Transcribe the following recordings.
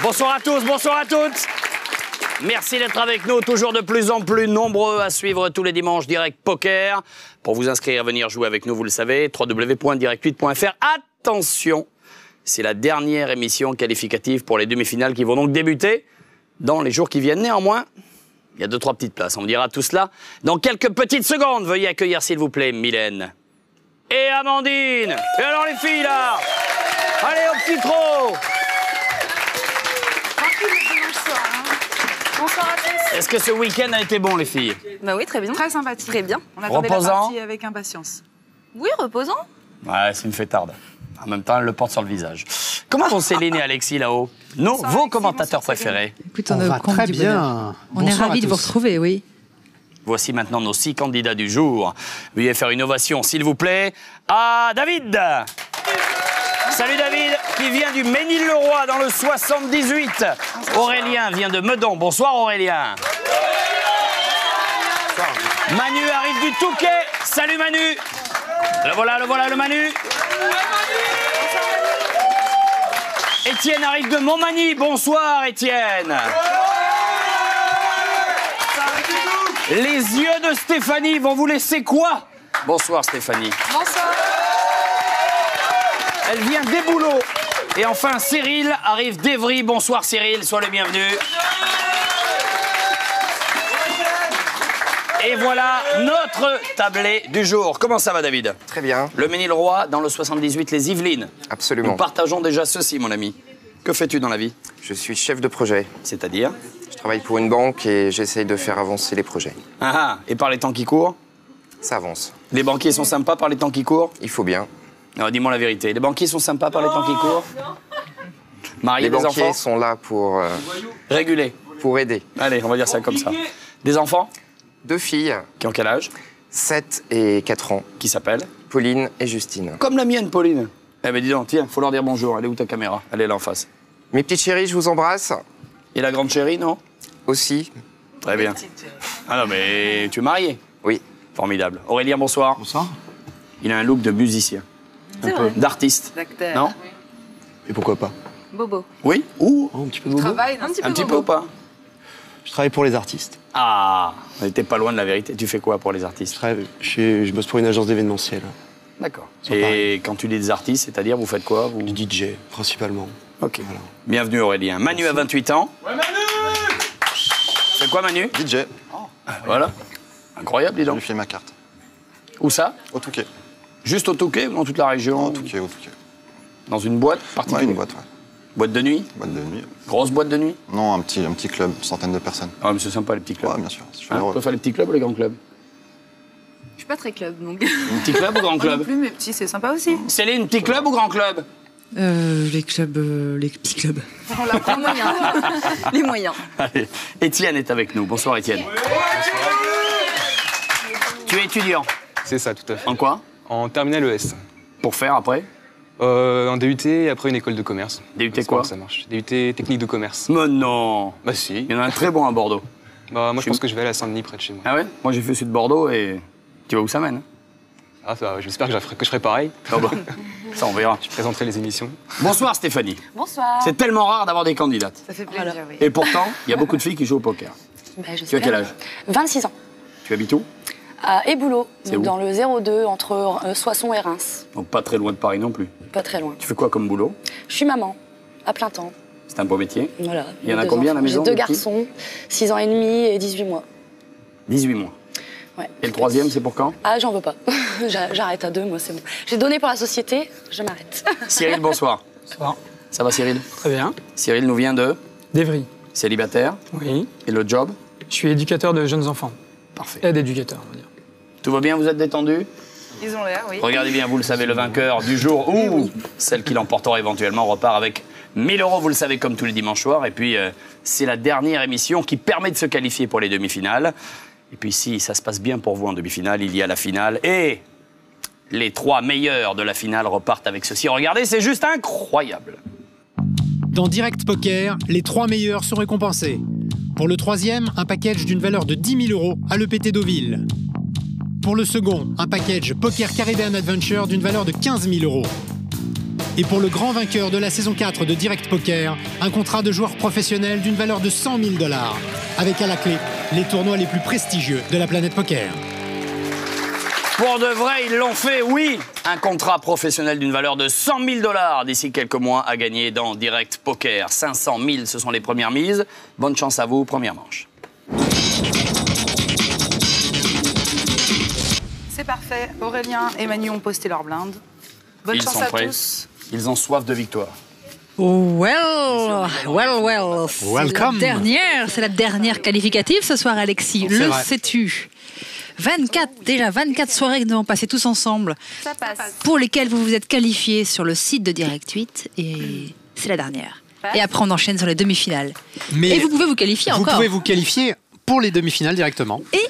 Bonsoir à tous, bonsoir à toutes. Merci d'être avec nous, toujours de plus en plus nombreux à suivre tous les dimanches Direct Poker. Pour vous inscrire à venir jouer avec nous, vous le savez, www.direct8.fr. Attention, c'est la dernière émission qualificative pour les demi-finales qui vont donc débuter dans les jours qui viennent. Néanmoins, il y a 2-3 petites places, on dira tout cela dans quelques petites secondes. Veuillez accueillir s'il vous plaît Mylène et Amandine. Et alors les filles là, allez au petit micro. Bonsoir à tous. Est-ce que ce week-end a été bon, les filles? Bah oui, très bien. Très sympathique. Très bien. On attendait Reposant. la partie avec impatience. Oui, reposant. Ouais, c'est une fêtarde. En même temps, elle le porte sur le visage. Comment vont Céline et Alexis là-haut? Vos Alexis, commentateurs bonsoir, Céline. préférés. Écoute, On va très bien. On est ravis de vous retrouver, oui. Voici maintenant nos 6 candidats du jour. Veuillez faire une ovation, s'il vous plaît, à David. Salut David, qui vient du Ménil-le-Roi dans le 78. Aurélien vient de Meudon. Bonsoir Aurélien. Manu arrive du Touquet. Salut Manu. Le voilà le Manu. Étienne arrive de Montmagny. Bonsoir Étienne. Les yeux de Stéphanie vont vous laisser quoi? Bonsoir Stéphanie. Bonsoir. Elle vient des boulots. Et enfin, Cyril arrive d'Evry. Bonsoir Cyril, sois le bienvenu. Et voilà notre tablé du jour. Comment ça va David? Très bien, Le Ménil-le-Roi dans le 78, les Yvelines. absolument. Nous partageons déjà ceci, mon ami. Que fais-tu dans la vie? Je suis chef de projet. C'est-à-dire? Je travaille pour une banque et j'essaye de faire avancer les projets. Ah, et par les temps qui courent? Ça avance. Les banquiers sont sympas par les temps qui courent? Il faut bien. Non, dis-moi la vérité. Les banquiers sont sympas par les temps qui courent? Mariés, Les des banquiers enfants? sont là Régulés. pour aider. Allez, on va dire ça comme ça. Des enfants? 2 filles, Qui ont quel âge? 7 et 4 ans, Qui s'appellent? Pauline et Justine. Comme la mienne, Pauline. Eh ben dis donc, tiens, faut leur dire bonjour. Elle est où ta caméra? Elle est là en face. Mes petites chéries, je vous embrasse. Et la grande chérie, non? Aussi. Très bien. Ah non, mais tu es marié? Oui. Formidable. Aurélien, bonsoir. Bonsoir. Il a un look de musicien. Un peu. D'artiste. D'acteur. Non? Et pourquoi pas? Bobo. Oui? Ou? Un petit peu de bobo. Travail, non, Un petit peu ou pas? Je travaille pour les artistes. Ah, on n'était pas loin de la vérité. Tu fais quoi pour les artistes? Je bosse pour une agence d'événementiel. D'accord. Sur Et Paris. quand tu dis des artistes, c'est-à-dire, vous faites quoi vous... Du DJ, principalement. Ok. Voilà. Bienvenue Aurélien. Manu a 28 ans. Ouais, Manu! C'est quoi Manu? DJ, Voilà. Incroyable, dis je donc. lui file ma carte. Où ça? Au Touquet. Juste au Touquet ou dans toute la région? Au Touquet, au Touquet. Dans une boîte Ouais, particulière? une boîte, ouais. Boîte de nuit? Boîte de nuit. Grosse boîte de nuit? Non, un petit club, une centaine de personnes. Ah, mais c'est sympa les petits clubs. Ouais, bien sûr. Je suis Hein, on heureux. peut faire les petits clubs ou les grands clubs? Je suis pas très club, donc. Petit club ou grand Non club? plus, mais petit, c'est sympa aussi. Céline, petit club ou grand club? Les clubs, les petits clubs. On la prend moyen. Les moyens. Allez, Étienne est avec nous. Bonsoir Étienne. Tu es étudiant. C'est ça, tout à fait. En quoi? En terminale ES. Pour faire après? En DUT et après une école de commerce. DUT C'est quoi? comment ça marche. DUT technique de commerce. Mais non. Bah si. Il y en a un très bon à Bordeaux. Bah moi je pense que je vais aller à Saint-Denis près de chez moi. Ah ouais? Moi j'ai fait celui de Bordeaux et tu vois où ça mène? Ah ça va, j'espère que je ferai pareil. Ah bah, ça on verra. Je présenterai les émissions. Bonsoir Stéphanie. Bonsoir. C'est tellement rare d'avoir des candidates. Ça fait plaisir, oui. Et pourtant, il y a beaucoup de filles qui jouent au poker. Bah, je Tu as sais quel pas. âge? 26 ans. Tu habites où? À Éboulot, C'est où? dans le 02, entre Soissons et Reims. Donc pas très loin de Paris non plus. Pas très loin. Tu fais quoi comme boulot? Je suis maman, à plein temps. C'est un beau métier. Voilà. Il y en a J'ai combien à la enfants. maison, J'ai 2 des petits garçons, 6 ans et demi et 18 mois. 18 mois. Ouais. Et le troisième, c'est pour quand? Ah, j'en veux pas. J'arrête à 2, moi, c'est bon. J'ai donné pour la société, je m'arrête. Cyril, bonsoir. Bonsoir. Ça va Cyril? Très bien. Cyril nous vient de D'Evry. célibataire. Oui. Et le job? Je suis éducateur de jeunes enfants. Parfait. Aide éducateur, on va dire. Tout va bien, vous êtes détendu? Ils ont l'air, oui. Regardez bien, vous le savez, le vainqueur du jour ou celle qui l'emportera éventuellement repart avec 1000 €, vous le savez, comme tous les dimanches soirs. Et puis, c'est la dernière émission qui permet de se qualifier pour les demi-finales. Et puis, si ça se passe bien pour vous en demi-finale, il y a la finale. Et les 3 meilleurs de la finale repartent avec ceci. Regardez, c'est juste incroyable. Dans Direct Poker, les 3 meilleurs sont récompensés. Pour le troisième, un package d'une valeur de 10 000 € à l'EPT Deauville. Pour le second, un package Poker Caribbean Adventure d'une valeur de 15 000 €. Et pour le grand vainqueur de la saison 4 de Direct Poker, un contrat de joueur professionnel d'une valeur de 100 000 $, avec à la clé les tournois les plus prestigieux de la planète poker. Pour de vrai, ils l'ont fait, oui. Un contrat professionnel d'une valeur de 100 000 $ d'ici quelques mois à gagner dans Direct Poker. 500 000, ce sont les premières mises. Bonne chance à vous, première manche. C'est parfait. Aurélien et Manu ont posté leur blinde. Bonne Ils chance sont à prêts. tous. Ils ont soif de victoire. Well. Welcome. C'est la dernière qualificative ce soir, Alexis. C'est Le vrai. sais-tu 24 soirées que nous avons passées tous ensemble, Ça passe. pour lesquelles vous vous êtes qualifiés sur le site de Direct 8, et c'est la dernière. Passe. Et après, on enchaîne sur les demi-finales. Mais Et vous pouvez vous qualifier vous encore. pouvez vous qualifier pour les demi-finales directement. Et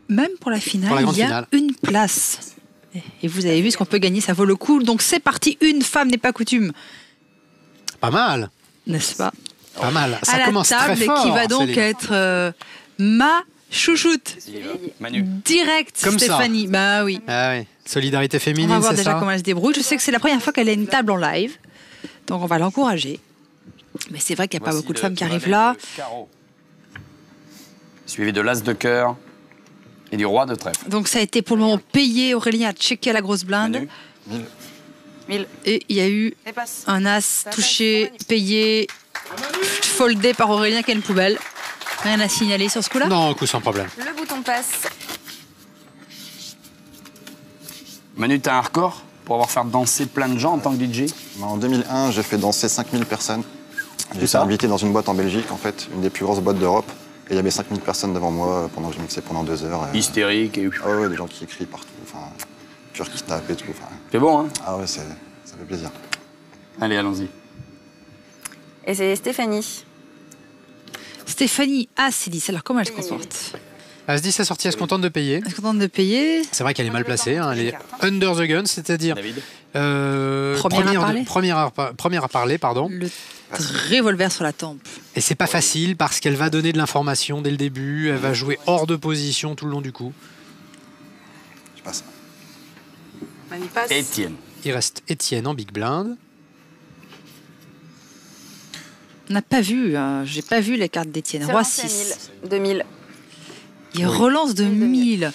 même pour la finale, Pour la grande il y a finale. une place. Et vous avez vu ce qu'on peut gagner, ça vaut le coup. Donc c'est parti, une femme n'est pas coutume, Pas mal. n'est-ce pas? Pas mal. Ça À la commence très table, fort. qui va donc Céline. être ma chouchoute. Manu. Direct, Comme ça. Stéphanie. Bah oui. Ah oui. Solidarité On féminine, va voir c'est déjà ça comment elle se débrouille. Je sais que c'est la première fois qu'elle a une table en live. Donc on va l'encourager. Mais c'est vrai qu'il n'y a pas Voici beaucoup de le femmes qui arrivent valet là. de carreau. Suivi de l'as de cœur et du roi de trèfle. Donc ça a été pour le moment payé. Aurélien a checké à la grosse blinde. Manu. 1000. Et il y a eu Et passe. un as touché, payé, foldé par Aurélien, qui est une poubelle. Rien à signaler sur ce coup-là? Non, coup sans problème. Le bouton passe. Manu, t'as un record pour avoir fait danser plein de gens en tant que DJ? En 2001, j'ai fait danser 5000 personnes. J'ai été ça invité dans une boîte en Belgique, en fait, une des plus grosses boîtes d'Europe. Et il y avait 5000 personnes devant moi pendant que je mixais pendant 2 heures. Et... Hystérique et... Ah ouais, des gens qui écrient partout, enfin, tueurs qui se tapent et tout. Enfin, C'est bon, hein? ah ouais, ça fait plaisir. Allez, allons-y. Et c'est Stéphanie. Stéphanie As-10. Alors comment elle se comporte? As-10 est sortie, elle se contente de payer. Elle est contente de payer. C'est vrai qu'elle est mal placée. Hein. Elle est under the gun, c'est-à-dire David. première à parler, pardon. Le revolver sur la tempe. Et c'est pas facile parce qu'elle va donner de l'information dès le début. Elle va jouer hors de position tout le long du coup. Je passe. Manu passe. Étienne. Il reste Étienne en big blind. On n'a pas vu, j'ai pas vu les cartes d'Étienne. C'est Roi lancé à 6. 2000. Il relance de 1000.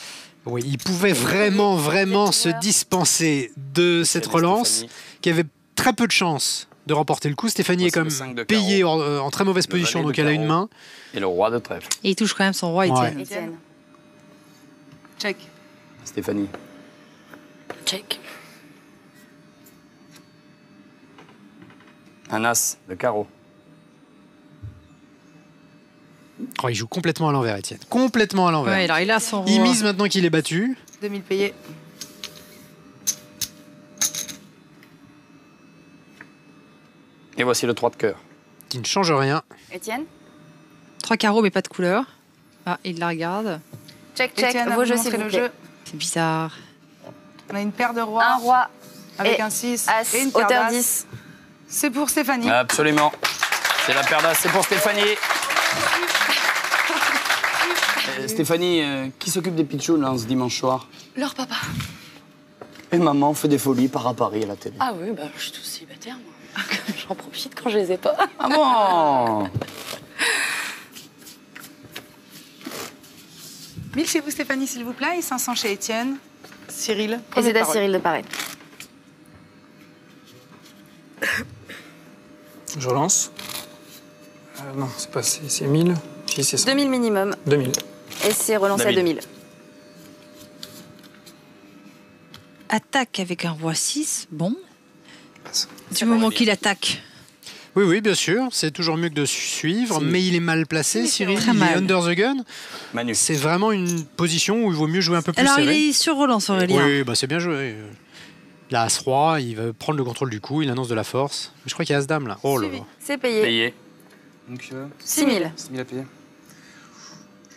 Oui, il pouvait vraiment se dispenser de cette relance, Stéphanie. qui avait très peu de chance de remporter le coup. Stéphanie Voici est le comme 5 de payée carreau. en très mauvaise Le position, valet donc de elle a une carreau. main. Et le roi de trèfle. Et il touche quand même son roi, Étienne. Ouais. Étienne. Check. Stéphanie. Check. Un as de carreau. Oh, il joue complètement à l'envers, Étienne. Complètement à l'envers. Ouais, alors il a son roi. Il mise maintenant qu'il est battu. 2000 payés. Et voici le 3 de cœur. Qui ne change rien. Étienne. 3 carreaux, mais pas de couleur. Ah, il la regarde. Check, check. Étienne, à Vos vous jeux, montrer s'il vous le plaît. jeu. C'est bizarre. On a une paire de rois Un roi. avec et un 6 As. et une paire Hauteur d'as. 10. C'est pour Stéphanie. Absolument. C'est la paire d'as, c'est pour Stéphanie. Stéphanie, qui s'occupe des pitchouns là, ce dimanche soir? Leur papa. Et maman fait des folies par Paris à la télé. Ah oui, bah, je suis tout célibataire, moi. J'en profite quand je les ai pas. Ah bon? 1000 chez vous, Stéphanie, s'il vous plaît, et 500 chez Étienne. Cyril. Et première c'est à parole. Cyril de Paris. Je relance. Non, c'est pas, c'est 1000. Si, c'est ça. 2000 minimum. 2000. Et c'est relancé à 2000. Attaque avec un roi 6, bon. Du moment qu'il attaque. Oui, oui, bien sûr. C'est toujours mieux que de suivre, mais il est mal placé, Cyril. Très Il mal. est under the gun. Manu. C'est vraiment une position où il vaut mieux jouer un peu plus Alors serré. il est sur relance, Aurélien. Oui, bah c'est bien joué. Il a As-Roi, il va prendre le contrôle du coup, il annonce de la force. Mais je crois qu'il y a As-Dame là. Oh là là. C'est payé. Payé. Donc, 6000. 6 000 à payer.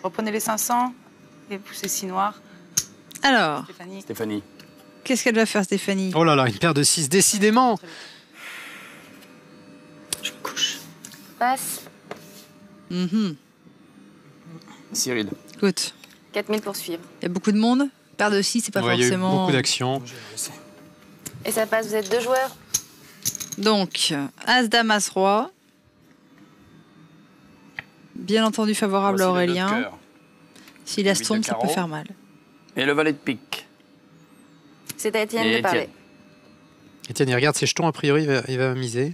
Reprenez les 500 et poussez 6 noirs. Alors, Stéphanie. Stéphanie. qu'est-ce qu'elle va faire, Stéphanie? Oh là là, une paire de 6, décidément. Je me couche. Passe. Mhm. Cyril. Écoute, 4000 pour suivre. il y a beaucoup de monde. Paire de 6, c'est pas Ouais, il y a eu forcément. beaucoup d'actions. Et ça passe, vous êtes 2 joueurs. Donc, As, Dame, As, Roi. Bien entendu favorable à Voici le Aurélien. deux de cœur. S'il a Huit de tombe, ça peut carreau. faire mal. Et le valet de pique. C'est à Étienne Et de parler. Étienne. Étienne, il regarde ses jetons, a priori, il va miser.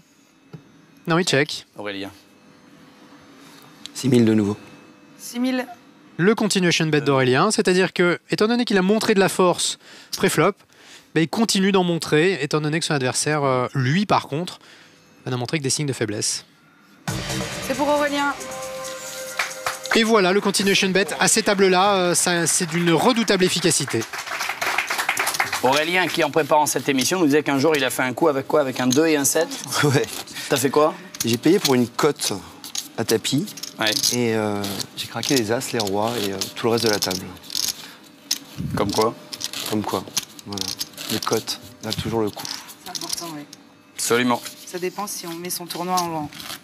Non, il check. Aurélien. 6000 de nouveau. 6000. Le continuation bet d'Aurélien, c'est-à-dire que, étant donné qu'il a montré de la force pré-flop, il continue d'en montrer, étant donné que son adversaire, lui, par contre, n'a montré que des signes de faiblesse. C'est pour Aurélien. Et voilà, le continuation bet à ces tables-là, c'est d'une redoutable efficacité. Aurélien, qui en préparant cette émission, nous disait qu'un jour, il a fait un coup avec quoi? Avec un 2 et un 7? Ouais. T'as fait quoi? J'ai payé pour une cote à tapis. Ouais. Et j'ai craqué les As, les Rois et tout le reste de la table. Comme quoi? Comme quoi. Voilà. Les cotes valent toujours le coup. C'est important, oui. Absolument. Ça dépend si on met son tournoi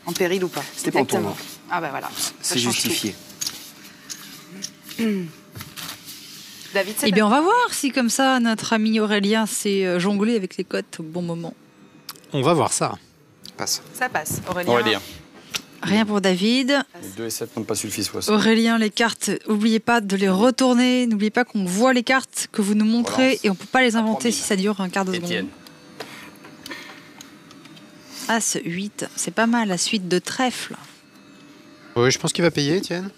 en péril ou pas. C'était pas en tournoi. Ah bah voilà. C'est justifié. David, c'est Eh bien, on va voir si, comme ça, notre ami Aurélien sait jongler avec les cotes au bon moment. On va voir ça. Passe. Ça passe. Aurélien. Aurélien. Rien pour David. Les 2 et 7 n'ont pas suffi ce fois-ci. Aurélien, les cartes, n'oubliez pas de les retourner. N'oubliez pas qu'on voit les cartes que vous nous montrez Relance. et on ne peut pas les inventer 3000. si ça dure un quart de seconde. Étienne. As, 8, c'est pas mal, la suite de trèfle. Oui, je pense qu'il va payer, Étienne.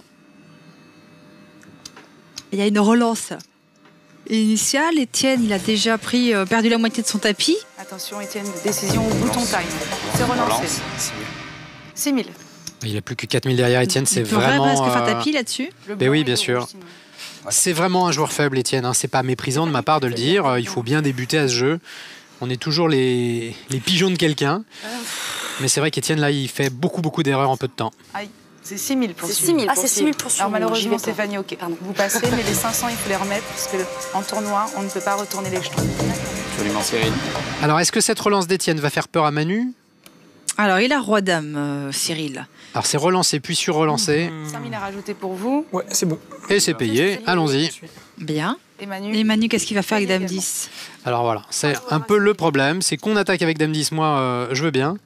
Il y a une relance initiale. Étienne, il a déjà perdu la moitié de son tapis. Attention, Étienne, décision au bouton time. C'est relancé. Relance. 6000. Il a plus que 4000 derrière, Étienne, c'est Il pourrait vraiment... presque faire tapis là-dessus. Ben oui, bien sûr. C'est vraiment un joueur faible, Étienne. Hein. C'est pas méprisant de ma part de le dire. Il faut bien débuter à ce jeu. On est toujours les pigeons de quelqu'un. Mais c'est vrai qu'Étienne, là, il fait beaucoup d'erreurs en peu de temps. Aïe, c'est 6000 pour C'est suivre. 6000 Ah, pour c'est suivre. 6000 pour suivre. Alors malheureusement, J'y vais pas. Stéphanie, ok. Vous passez, mais les 500, il faut les remettre, parce que en tournoi, on ne peut pas retourner les jetons. Absolument, Cyril. Alors, est-ce que cette relance d'Étienne va faire peur à Manu? Alors, il a roi-dame, Cyril. Alors, c'est relancé puis sur-relancé. 5000 à rajouter pour vous. Ouais, c'est bon. Et c'est payé. Allons-y. Bien. Et Manu. Et Manu, qu'est-ce qu'il va faire avec dame 10? Alors voilà, c'est un peu le problème. C'est qu'on attaque avec Dame 10, moi, je veux bien.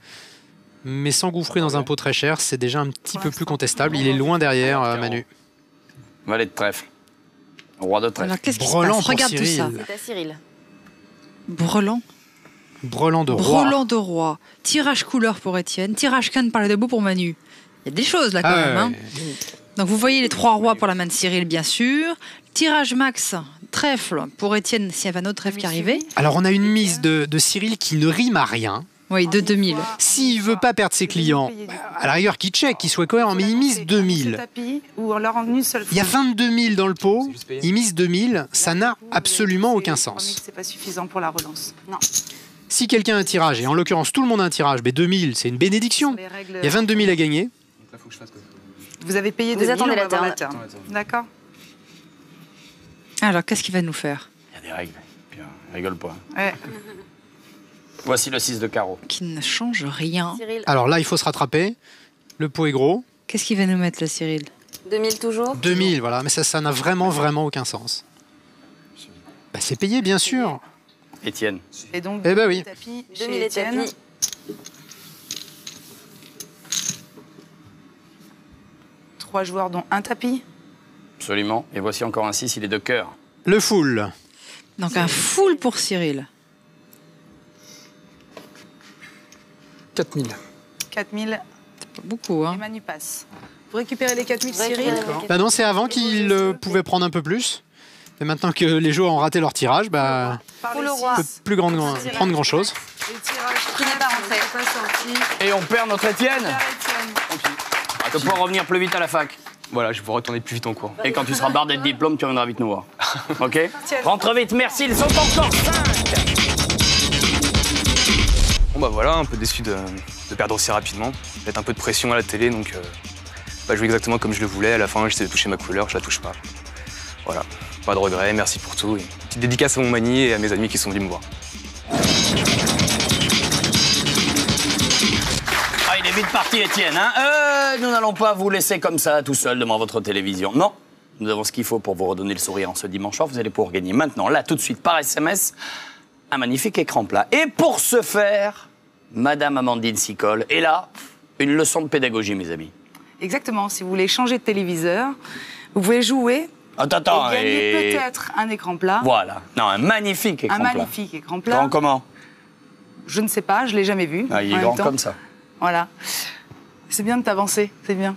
Mais s'engouffrer dans un pot très cher, c'est déjà un petit peu plus contestable. Il est loin derrière, Manu. Valet de trèfle. Roi de trèfle. Alors, qu'est-ce qui se Brelan passe? pour Regarde tout ça. Cyril. C'est à Cyril. Brelan. Brelan de roi. Brelan de roi. Tirage couleur pour Étienne. Tirage canne par les debout pour Manu. Il y a des choses là quand Ah même. ouais, Hein. Donc vous voyez les 3 rois pour la main de Cyril, bien sûr. Tirage max, trèfle pour Étienne, s'il y avait un autre trèfle qui arrivait. Alors on a une mise de Cyril qui ne rime à rien. Oui, de 2000. S'il veut pas perdre ses clients, à la rigueur qu'il check, qu'il soit cohérent, mais il mise 2000. Ou alors en une seule fois. Il y a 22 000 dans le pot, il mise 2000, ça n'a absolument aucun sens. C'est pas suffisant pour la relance. Non. Si quelqu'un a un tirage, et en l'occurrence tout le monde a un tirage, mais 2000 c'est une bénédiction. Les règles- Il y a 22 000 à gagner. Vous avez payé Vous 2000, attendez on va la voir la turn. turn. D'accord. Alors, qu'est-ce qu'il va nous faire? Il y a des règles. Puis, rigole pas. Ouais. Voici le 6 de carreau. Qui ne change rien. Cyril. Alors là il faut se rattraper, le pot est gros, Qu'est-ce qu'il va nous mettre, le Cyril? 2000 toujours. 2000 voilà, mais ça n'a vraiment aucun sens. Bah, c'est payé bien sûr. Étienne. Et donc, Eh ben oui. tapis 2000 chez et Étienne. tapis. 3 joueurs, dont un tapis. Absolument. Et voici encore un 6, il est de cœur. Le full. Donc un full pour Cyril. 4000. 4000. Pas beaucoup, hein. Et Manu passe. Vous récupérez les 4000, Cyril. Bah non, c'est avant qu'il pouvait prendre un peu plus. Mais maintenant que les joueurs ont raté leur tirage, bah, Par Pour le le roi. peut plus prendre grand chose. Le tirage Qui n'est pas rentré. pas sorti. Et on perd notre Étienne. Tu vas pouvoir revenir plus vite à la fac. Voilà, je vais pouvoir retourner plus vite en cours. Et quand tu seras bardé de diplôme, tu reviendras vite nous voir. Ok? Rentre vite, merci, ils sont encore 5. Bon bah voilà, un peu déçu de perdre aussi rapidement. Peut-être un peu de pression à la télé, donc pas jouer exactement comme je le voulais. À la fin, j'essaie de toucher ma couleur, je la touche pas. Voilà, pas de regret, merci pour tout. Et une petite dédicace à mon mani et à mes amis qui sont venus me voir. Ah, il est vite parti, Étienne. Hein, nous n'allons pas vous laisser comme ça, tout seul, devant votre télévision. Non, nous avons ce qu'il faut pour vous redonner le sourire en ce dimanche soir. Vous allez pouvoir gagner maintenant, là, tout de suite, par SMS, un magnifique écran plat. Et pour ce faire, Madame Amandine Sicole. Et là, une leçon de pédagogie, mes amis. Exactement. Si vous voulez changer de téléviseur, vous pouvez jouer Attends, et gagner peut-être un écran plat. Voilà. Non, un magnifique écran plat. Un magnifique écran plat. Grand comment? Je ne sais pas, je ne l'ai jamais vu. Ah, il est en grand même temps. comme ça. Voilà. C'est bien de t'avancer, c'est bien.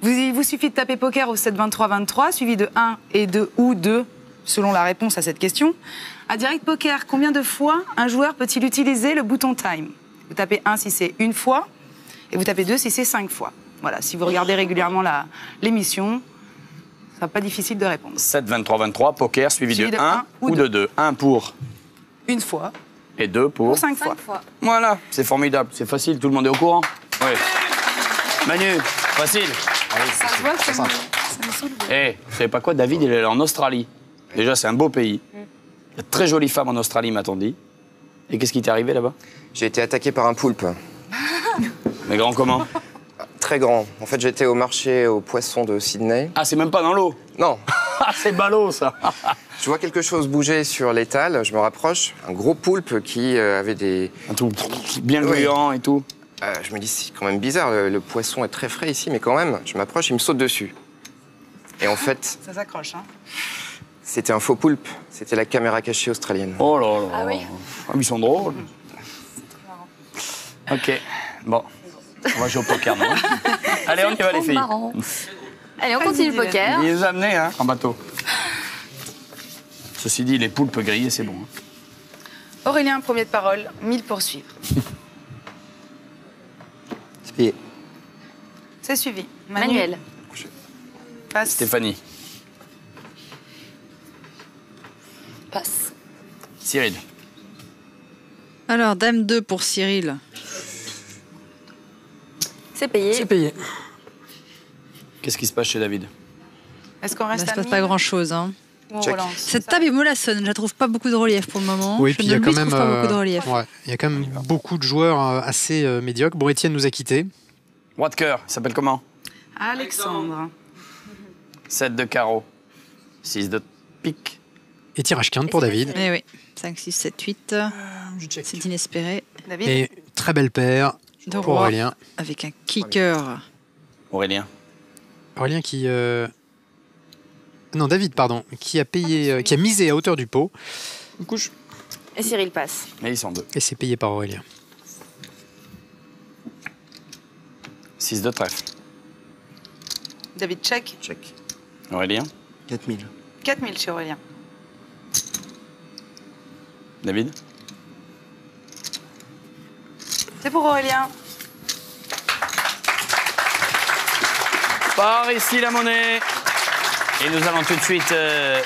Il vous suffit de taper poker au 7 23 23, suivi de 1 et 2 ou 2, selon la réponse à cette question. À Direct Poker, combien de fois un joueur peut-il utiliser le bouton time? Vous tapez 1 si c'est une fois, et vous tapez 2 si c'est 5 fois. Voilà, si vous regardez régulièrement l'émission, ça sera pas difficile de répondre. 7, 23, 23, poker, suivi de 1 ou de 2. 1 pour une fois. Et 2 pour 5 fois. Voilà, c'est formidable, c'est facile, tout le monde est au courant? Oui. Manu, facile. Ça se voit que ça me saoule. Eh, vous savez pas quoi, David, il est allé en Australie. Déjà, c'est un beau pays. Il y a de très jolies femmes en Australie, m'a-t-on dit. Et qu'est-ce qui t'est arrivé là-bas? J'ai été attaqué par un poulpe. Mais grand comment? Très grand. En fait, j'étais au marché aux poissons de Sydney. Ah, c'est même pas dans l'eau? Non. Ah, c'est ballot, ça. Je vois quelque chose bouger sur l'étal, je me rapproche. Un gros poulpe qui avait des... Un tout bien gluant et tout. Je me dis, c'est quand même bizarre, le poisson est très frais ici, mais quand même, je m'approche, il me saute dessus. Et en fait... Ça s'accroche, hein. C'était un faux poulpe. C'était la caméra cachée australienne. Oh là là. Ah oui. Ah, ils sont drôles. Ok, bon. On va jouer au poker, non? Allez, on y va, les filles. Marrant. Allez, on continue le poker. Il les a amenés, hein, en bateau. Ceci dit, les poulpes grillés, c'est bon. Hein. Aurélien, premier de parole, 1000 pour suivre. C'est payé. C'est suivi. Manuel. Passe. Stéphanie. Passe. Cyril. Alors, Dame 2 pour Cyril. C'est payé. C'est payé. Qu'est-ce qui se passe chez David? Est-ce qu'on Il ne reste se à passe 1000 pas grand-chose. Hein. ou on Check. relance? Cette table est mollassonne. Je la trouve pas beaucoup de relief pour le moment. Oui, Je puis il ne y a lui quand trouve même, pas beaucoup de relief. ouais, il y a quand même beaucoup de joueurs assez médiocres. Bon, Étienne nous a quittés. Roi de cœur, il s'appelle comment? Alexandre. 7 de carreau. 6 de pique. Et tirage quinte pour David. Eh oui. 5, 6, 7, 8. C'est inespéré. David. Et très belle paire De pour roi. Aurélien. Avec un kicker. Aurélien. Aurélien qui... Non, David, pardon. Qui a payé, qui a misé à hauteur du pot. Une couche. Et Cyril passe. Mais ils sont deux. Et c'est payé par Aurélien. 6 de trèfle. David, check. Check. Aurélien. 4000. 4000 chez Aurélien. David. C'est pour Aurélien. Par ici la monnaie. Et nous allons tout de suite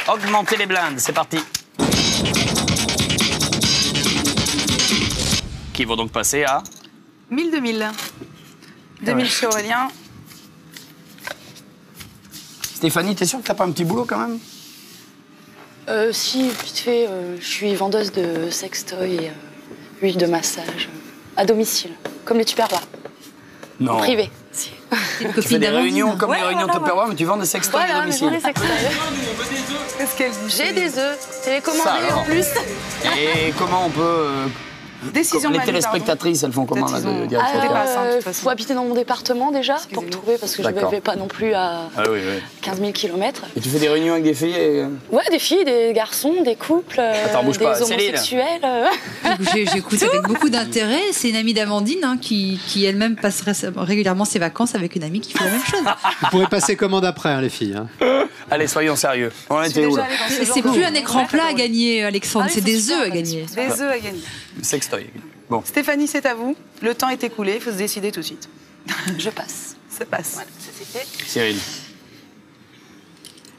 augmenter les blindes. C'est parti. Qui vont donc passer à 1000, 2000. 2000 chez Aurélien. Stéphanie, t'es sûre que t'as pas un petit boulot quand même? Si, vite fait, je suis vendeuse de sextoy et huile de massage à domicile, comme les Tupperware. Non. En privé. Si. Tu fais des réunions comme les réunions Tupperware, mais tu vends des sextoys à Voilà, mais domicile. je vends des sextoys. Qu'est-ce qu'elle dit? J'ai des œufs, télécommandés alors. en plus. Et comment on peut... Décision les Manu, téléspectatrices, elles font comment là, Peut-être ils ont- de Direct Poker? passe, hein, de toute façon. Faut habiter dans mon département déjà pour me trouver parce que je D'accord. ne vais pas non plus à Ah oui, oui. 15 000 km. Et tu fais des réunions avec des filles et... Ouais, des filles, des garçons, des couples, Attends, bouge des pas, Céline. homosexuels. J'écoute avec beaucoup d'intérêt. C'est une amie d'Amandine hein, qui elle-même passe régulièrement ses vacances avec une amie qui fait la même chose. Vous pourrez passer commande après, hein, les filles. Hein. Allez, soyons sérieux. On était où là? C'est plus un écran plat à gagner, Alexandre. Ah oui, c'est faut des super, œufs à gagner. Des œufs à gagner. Sextoy. Bon. Stéphanie, c'est à vous. Le temps est écoulé, il faut se décider tout de suite. Je passe. Ça passe. Voilà, ça c'était. Cyril.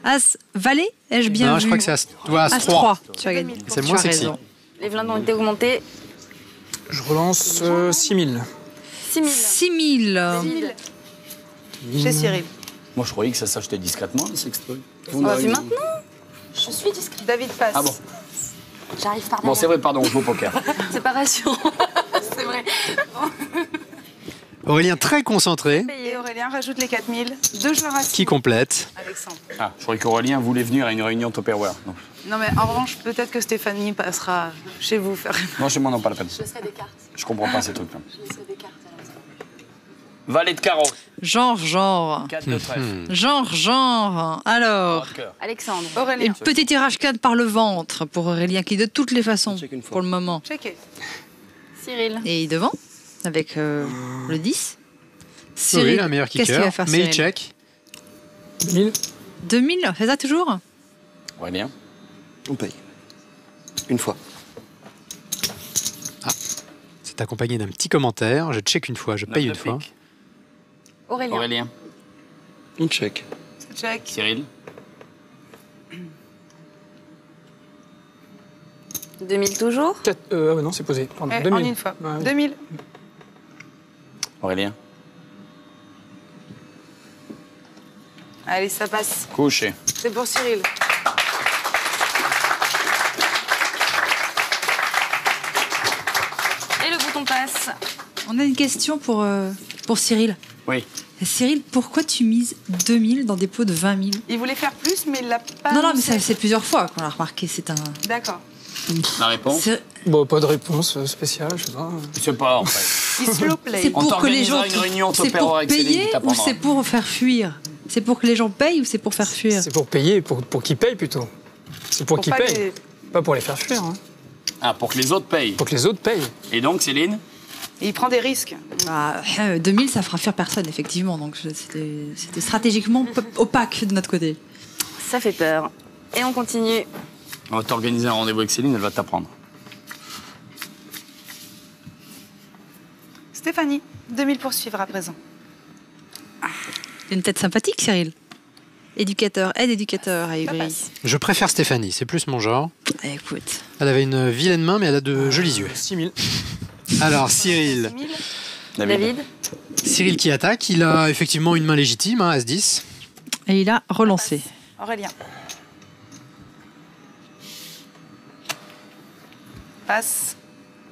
As, valet, ai-je bien Non, vu? je crois que c'est As 3. 3. Tu as gagné. C'est Tu moins as sexy. raison. Les blindes ont été augmentées. Je relance 6000. 6000. 6000. Chez Cyril. Moi, je croyais que ça s'achetait discrètement, les sextoys. On va faire maintenant. Je suis discrète. David passe. Ah bon. J'arrive par Bon, derrière. c'est vrai, pardon, on joue au poker. C'est pas rassurant. C'est vrai. Aurélien très concentré, Et Aurélien rajoute les 4000. Deux joueurs à qui complète. Alexandre. Ah, je croyais qu'Aurélien voulait venir à une réunion Tupperware. Non. Non, mais en revanche, peut-être que Stéphanie passera chez vous faire. Non, chez moi, non, pas la peine. Je laisserai des cartes. Je comprends pas ces trucs-là. Je laisserai des cartes. Valet de carreau. Genre. 4 de trèfle. Genre. Alors, Droit de cœur. Alexandre. Aurélien. petit tirage 4 par le ventre pour Aurélien qui, de toutes les façons, pour le moment, Checké. Cyril. est devant avec le 10. Cyril, un meilleur qu'est-ce qu'il kicker, va faire, mais il Cyril check. 2000. 2000, c'est ça toujours? Aurélien. On paye. Une fois. C'est accompagné d'un petit commentaire. Je check une fois, je paye une fois. Aurélien. Aurélien. On check. Check. Cyril. 2000 toujours. Ah ouais, non, c'est posé. Pardon, En 2000. une fois. Ouais, ouais. 2000. Aurélien. Allez, ça passe. Couché. C'est pour Cyril. Et le bouton passe. On a une question pour Cyril. Oui. Cyril, pourquoi tu mises 2000 dans des pots de 20 000? Il voulait faire plus, mais il l'a pas. Non, mais annoncé. ça, c'est plusieurs fois qu'on l'a remarqué. C'est un. D'accord. La réponse. C'est Bon, pas de réponse spéciale, je sais pas. Je sais pas, en fait. Il slow play. c'est pour que les gens. une réunion, C'est pour payer ou c'est pour faire fuir? C'est pour que les gens payent ou c'est pour faire fuir? C'est pour payer, pour qu'ils payent plutôt. C'est pour qu'ils pas payent, les- pas pour les faire fuir. Hein. Ah, pour que les autres payent. Pour que les autres payent. Et donc, Céline. Et il prend des risques. Bah, 2000, ça fera fuir personne, effectivement. Donc c'était stratégiquement opaque de notre côté. Ça fait peur. Et on continue. On va t'organiser un rendez-vous avec Céline, elle va t'apprendre. Stéphanie, 2000 pour suivre à présent. C'est une tête sympathique, Cyril. Éducateur, aide-éducateur à Ivry. Je préfère Stéphanie, c'est plus mon genre. Écoute. Elle avait une vilaine main, mais elle a de jolis yeux. 6000. Alors, Cyril. David. Cyril qui attaque, il a effectivement une main légitime, hein, As-10. Et il a relancé. Aurélien. Passe.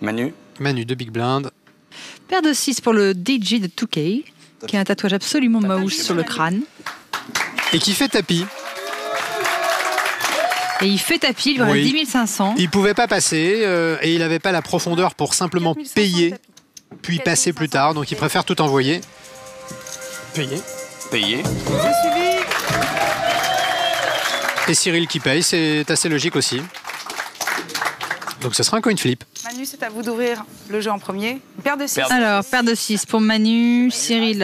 Manu. Manu, 2 big blind. Paire de 6 pour le DJ de 2K, qui a un tatouage absolument mouse sur le crâne. Et qui fait tapis. Et il fait tapis, il lui reste Oui. 10 500. Il pouvait pas passer et il n'avait pas la profondeur pour simplement payer, puis passer plus tard. Donc il préfère tout envoyer. Payer. Payé. J'ai suivi. Et Cyril qui paye, c'est assez logique aussi. Donc ce sera un coin flip. Manu, c'est à vous d'ouvrir le jeu en premier. Paire de 6. Alors, paire de 6 pour Manu, Cyril.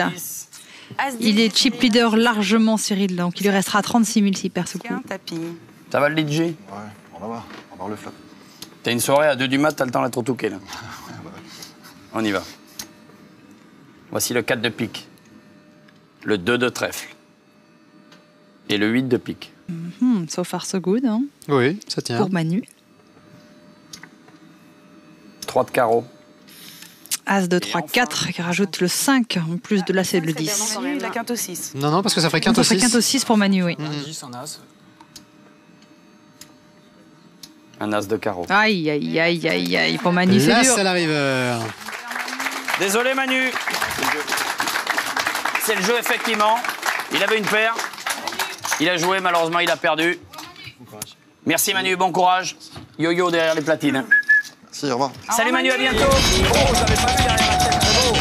As 10. Il est chip leader largement, Cyril, donc il lui restera 36 000 s'il perd ce coup. Un tapis. Ça va le DJ? Ouais, on va voir. On va voir le flop. T'as une soirée à 2 du mat, t'as le temps d'être au touquet, là. On y va. Voici le 4 de pique. Le 2 de trèfle. Et le 8 de pique. So far so good, hein, Oui, ça tient. pour Manu. 3 de carreau. As de 3, 4, qui rajoute le 5, en plus de l'As et le 10. Manu, il a quinte au 6. Non, non, parce que ça ferait Ça quinte au ferait 6. quinte au 6 pour Manu, oui. Un 10, un as. Un as de carreau. Aïe, aïe, aïe, aïe, aïe, pour Manu, c'est Là, dur. c'est la river. Désolé, Manu. C'est le jeu, effectivement. Il avait une paire. Il a joué, malheureusement, il a perdu. Merci, Manu. Bon courage. Yo-yo derrière les platines. Si, au revoir. Salut, Manu. À bientôt. Oh, j'avais pas vu derrière la tête. Très beau.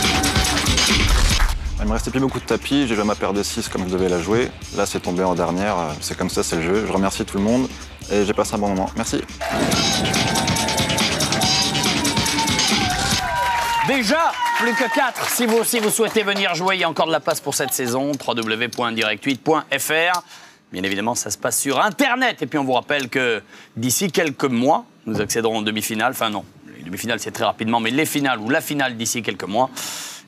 Il me restait plus beaucoup de tapis, j'ai joué ma paire de 6 comme je devais la jouer. Là, c'est tombé en dernière, c'est comme ça, c'est le jeu. Je remercie tout le monde et j'ai passé un bon moment. Merci. Déjà, plus que 4. Si vous aussi vous souhaitez venir jouer, il y a encore de la place pour cette saison. www.direct8.fr. Bien évidemment, ça se passe sur Internet. Et puis, on vous rappelle que d'ici quelques mois, nous accéderons aux demi-finales. Enfin, non, les demi-finales, c'est très rapidement, mais les finales ou la finale d'ici quelques mois.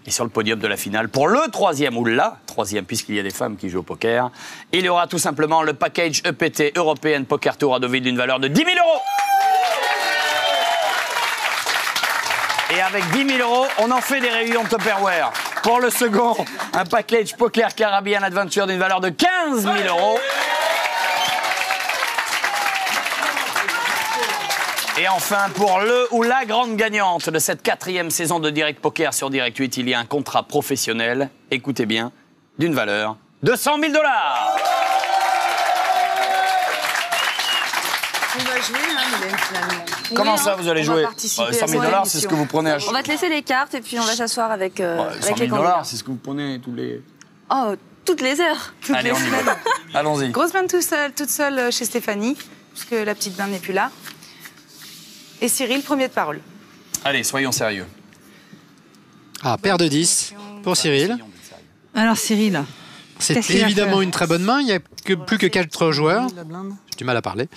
Et sur le podium de la finale, pour le troisième ou la troisième, puisqu'il y a des femmes qui jouent au poker, il y aura tout simplement le package EPT, European Poker Tour à Deauville, d'une valeur de 10 000 €. Et avec 10 000 €, on en fait des réunions de Tupperware. Pour le second, un package Poker Caribbean Adventure d'une valeur de 15 000 €. Et enfin, pour le ou la grande gagnante de cette 4e saison de Direct Poker sur Direct 8, il y a un contrat professionnel, écoutez bien, d'une valeur de 100 000 $. On va jouer, hein, Mylène, finalement. Comment Oui, ça, hein. vous allez On va jouer participer à 100 000 cette $, c'est ce que vous prenez à On va te laisser les cartes et puis on va s'asseoir avec, 100 avec 000 les candidats. $, c'est ce que vous prenez tous les... Oh, toutes les heures. Toutes Allez, les on y semaines. va. Allons-y. Grosse blinde toute seule chez Stéphanie, puisque la petite blinde n'est plus là. Et Cyril, premier de parole. Allez, soyons sérieux. Ah, paire de 10 pour Cyril. Alors Cyril, C'est qu'est-ce qu'il va évidemment faire une très bonne main. Il n'y a plus que 4 joueurs. J'ai du mal à parler.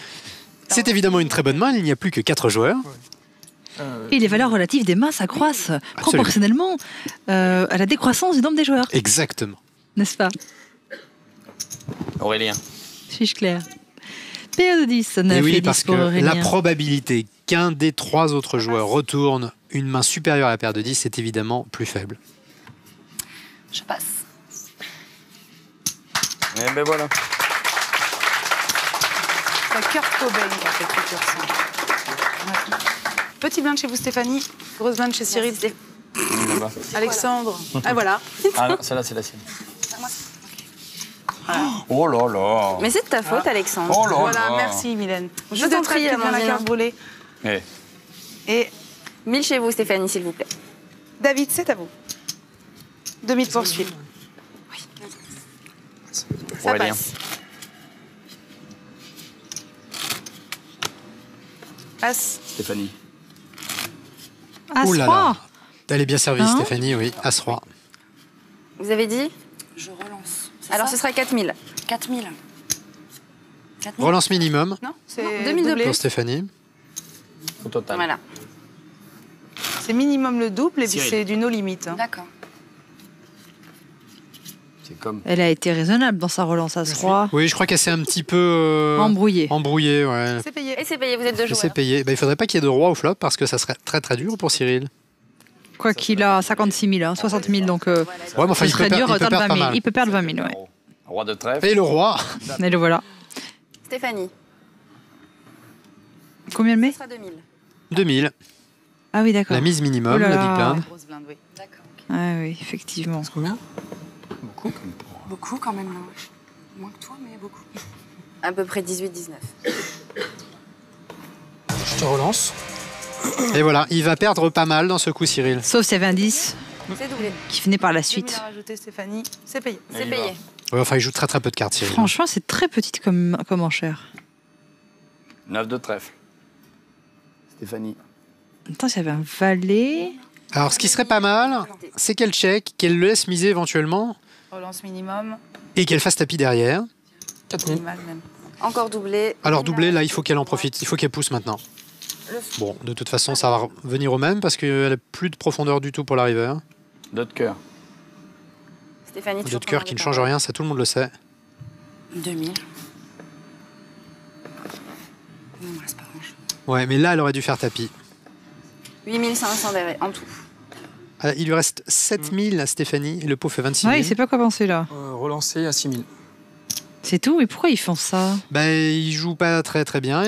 C'est évidemment une très bonne main. Il n'y a plus que 4 joueurs. Et les valeurs relatives des mains s'accroissent proportionnellement à la décroissance du nombre des joueurs, Exactement. n'est-ce pas? Aurélien. Suis-je clair? Paire de 10, 9 Et et oui, 10 parce que pour Aurélien. la probabilité qu'un des 3 autres joueurs retourne une main supérieure à la paire de 10 est évidemment plus faible. Je passe. Eh ben voilà. La Kurt Cobain qui a fait tout ça. Ouais. Petite blinde chez vous, Stéphanie. Grosse blinde chez Cyril. Là-bas. Alexandre. Ah, voilà. Ah non, celle-là, c'est la sienne. Oh là là. Mais c'est de ta faute, Alexandre. Oh là Voilà, là. merci, Mylène. Je Deux t'en de prie, traite, bien la Amandine. carte brûlée. Eh. Et 1000 chez vous, Stéphanie, s'il vous plaît. David, c'est à vous. 2000 poursuivre. Ça Aurélien. passe. Passe. Stéphanie. As Ouh là 3. là. Elle est bien servie, Hein Stéphanie, oui. As-3. Vous avez dit? Je relance. Alors ce sera 4000. 4000. Relance minimum Non, c'est 2000 de doublé. pour Stéphanie. Au total. Voilà. C'est minimum le double et puis Cyril. c'est du no limite. Hein. D'accord. C'est comme... Elle a été raisonnable dans sa relance As 3. Oui, je crois qu'elle s'est un petit peu... Embrouillée. Embrouillée, ouais. C'est payé. Et c'est payé, vous êtes deux Elle joueurs. s'est payée. Il faudrait pas qu'il y ait de roi au flop parce que ça serait très très dur pour Cyril. Quoi qu'il a 56 000, hein, 60 000, donc Ouais, mais enfin, ce il peut, serait dur, il peut autant de perdre 20 pas 000. mal. Il peut perdre 20 000, ouais. Roi de trèfle. Et le roi Et le voilà. Stéphanie, Combien le met? ce sera 2000. 2000. Ah oui, d'accord. La mise minimum, Oh là la là. big blind. Grosse blinde, oui. D'accord. Ah oui, effectivement. Combien? Beaucoup quand même là. Moins que toi, mais beaucoup. À peu près 18-19. Je te relance. Et voilà, il va perdre pas mal dans ce coup, Cyril. Sauf s'il y avait un 10 C'est doublé. qui venait par la 2000 suite. à rajouter, Stéphanie. C'est payé. C'est y payé. va. Ouais, enfin, il joue très très peu de cartes, Cyril. Franchement, c'est très petite comme enchère. 9 de trèfle. Stéphanie. Attends, s'il y avait un valet. Alors, ce qui serait pas mal, c'est qu'elle check, qu'elle le laisse miser éventuellement Relance minimum. et qu'elle fasse tapis derrière. 4000. Mal même. Encore doublé. Alors, doublé, là, il faut qu'elle en profite. Il faut qu'elle pousse maintenant. Bon, de toute façon, ça va revenir au même parce qu'elle n'a plus de profondeur du tout pour la river. 2 de cœur. Stéphanie, Deux toujours de cœur qui ne change rien, ça tout le monde le sait. 2000. Il me reste pas grand-chose. Ouais, mais là, elle aurait dû faire tapis. 8500 derrière, en tout. Ah, il lui reste 7000 à Stéphanie et le pot fait 26 000. Ouais, il sait pas quoi penser là. Relancer à 6000. C'est tout, mais pourquoi ils font ça? Ben, il joue pas très très bien.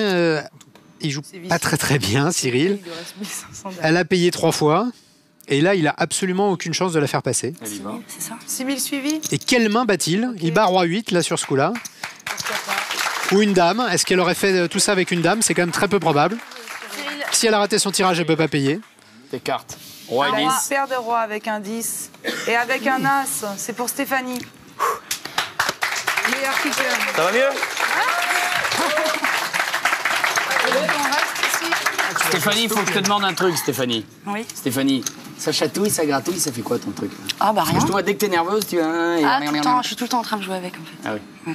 Il joue C'est pas vicieux. très bien, Cyril. Il lui reste 1500 derrière. Elle a payé 3 fois. Et là, il a absolument aucune chance de la faire passer. Elle y va. C'est ça? 6000 suivis. Et quelle main bat-il? Il bat roi 8 là sur ce coup-là. Pourquoi pas. Ou une dame. Est-ce qu'elle aurait fait tout ça avec une dame? C'est quand même très peu probable. Cyril, Si elle a raté son tirage, elle peut pas payer. Tes cartes. Roi et 10. Paire de rois avec un 10 et avec un as. C'est pour Stéphanie. Meilleur kicker. Ça va mieux? On reste ici. Stéphanie, il faut que je te demande un truc, Stéphanie. Oui. Stéphanie, ça chatouille, ça gratouille, ça fait quoi ton truc? Ah bah rien. Je te vois, dès que t'es nerveuse, tu... Ah, tout le temps, je suis tout le temps en train de jouer avec en fait. Ah oui.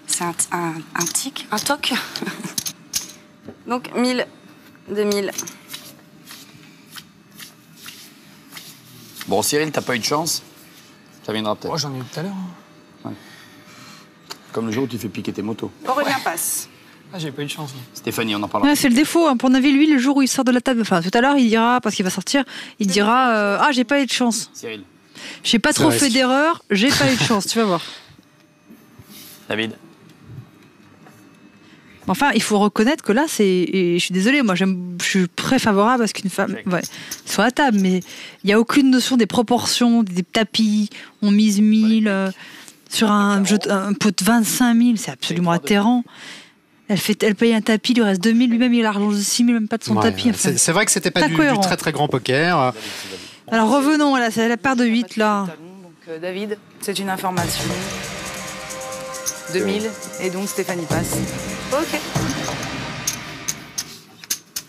C'est un tic, un toc. donc 1000, 2000. Bon, Cyril, t'as pas eu de chance. Ça viendra peut-être. Oh, j'en ai eu tout à l'heure. Comme le jour où tu fais piquer tes motos. Aurélien passe. Ah, j'ai pas eu de chance. Stéphanie, on en parlera. Ouais, c'est le défaut. Hein. Pour Navi, lui, le jour où il sort de la table, enfin tout à l'heure, il dira, parce qu'il va sortir, il dira ah, j'ai pas eu de chance. Cyril. J'ai pas trop vrai. fait d'erreur, j'ai pas eu de chance, tu vas voir. David. Enfin, il faut reconnaître que là, c'est. Et je suis désolée, moi, je suis très favorable à ce qu'une femme soit à table, mais il n'y a aucune notion des proportions, des tapis, on mise 1000 sur un pot de 25 000, c'est absolument atterrant. Elle paye un tapis, il lui reste 2000, lui-même il a l'argent de 6000, même pas de son Ouais, tapis. Enfin, c'est vrai que c'était pas du cohérent. très très grand poker. Alors revenons à la paire de 8 là. Donc David, c'est une information. 2000, et donc Stéphanie passe. Ok.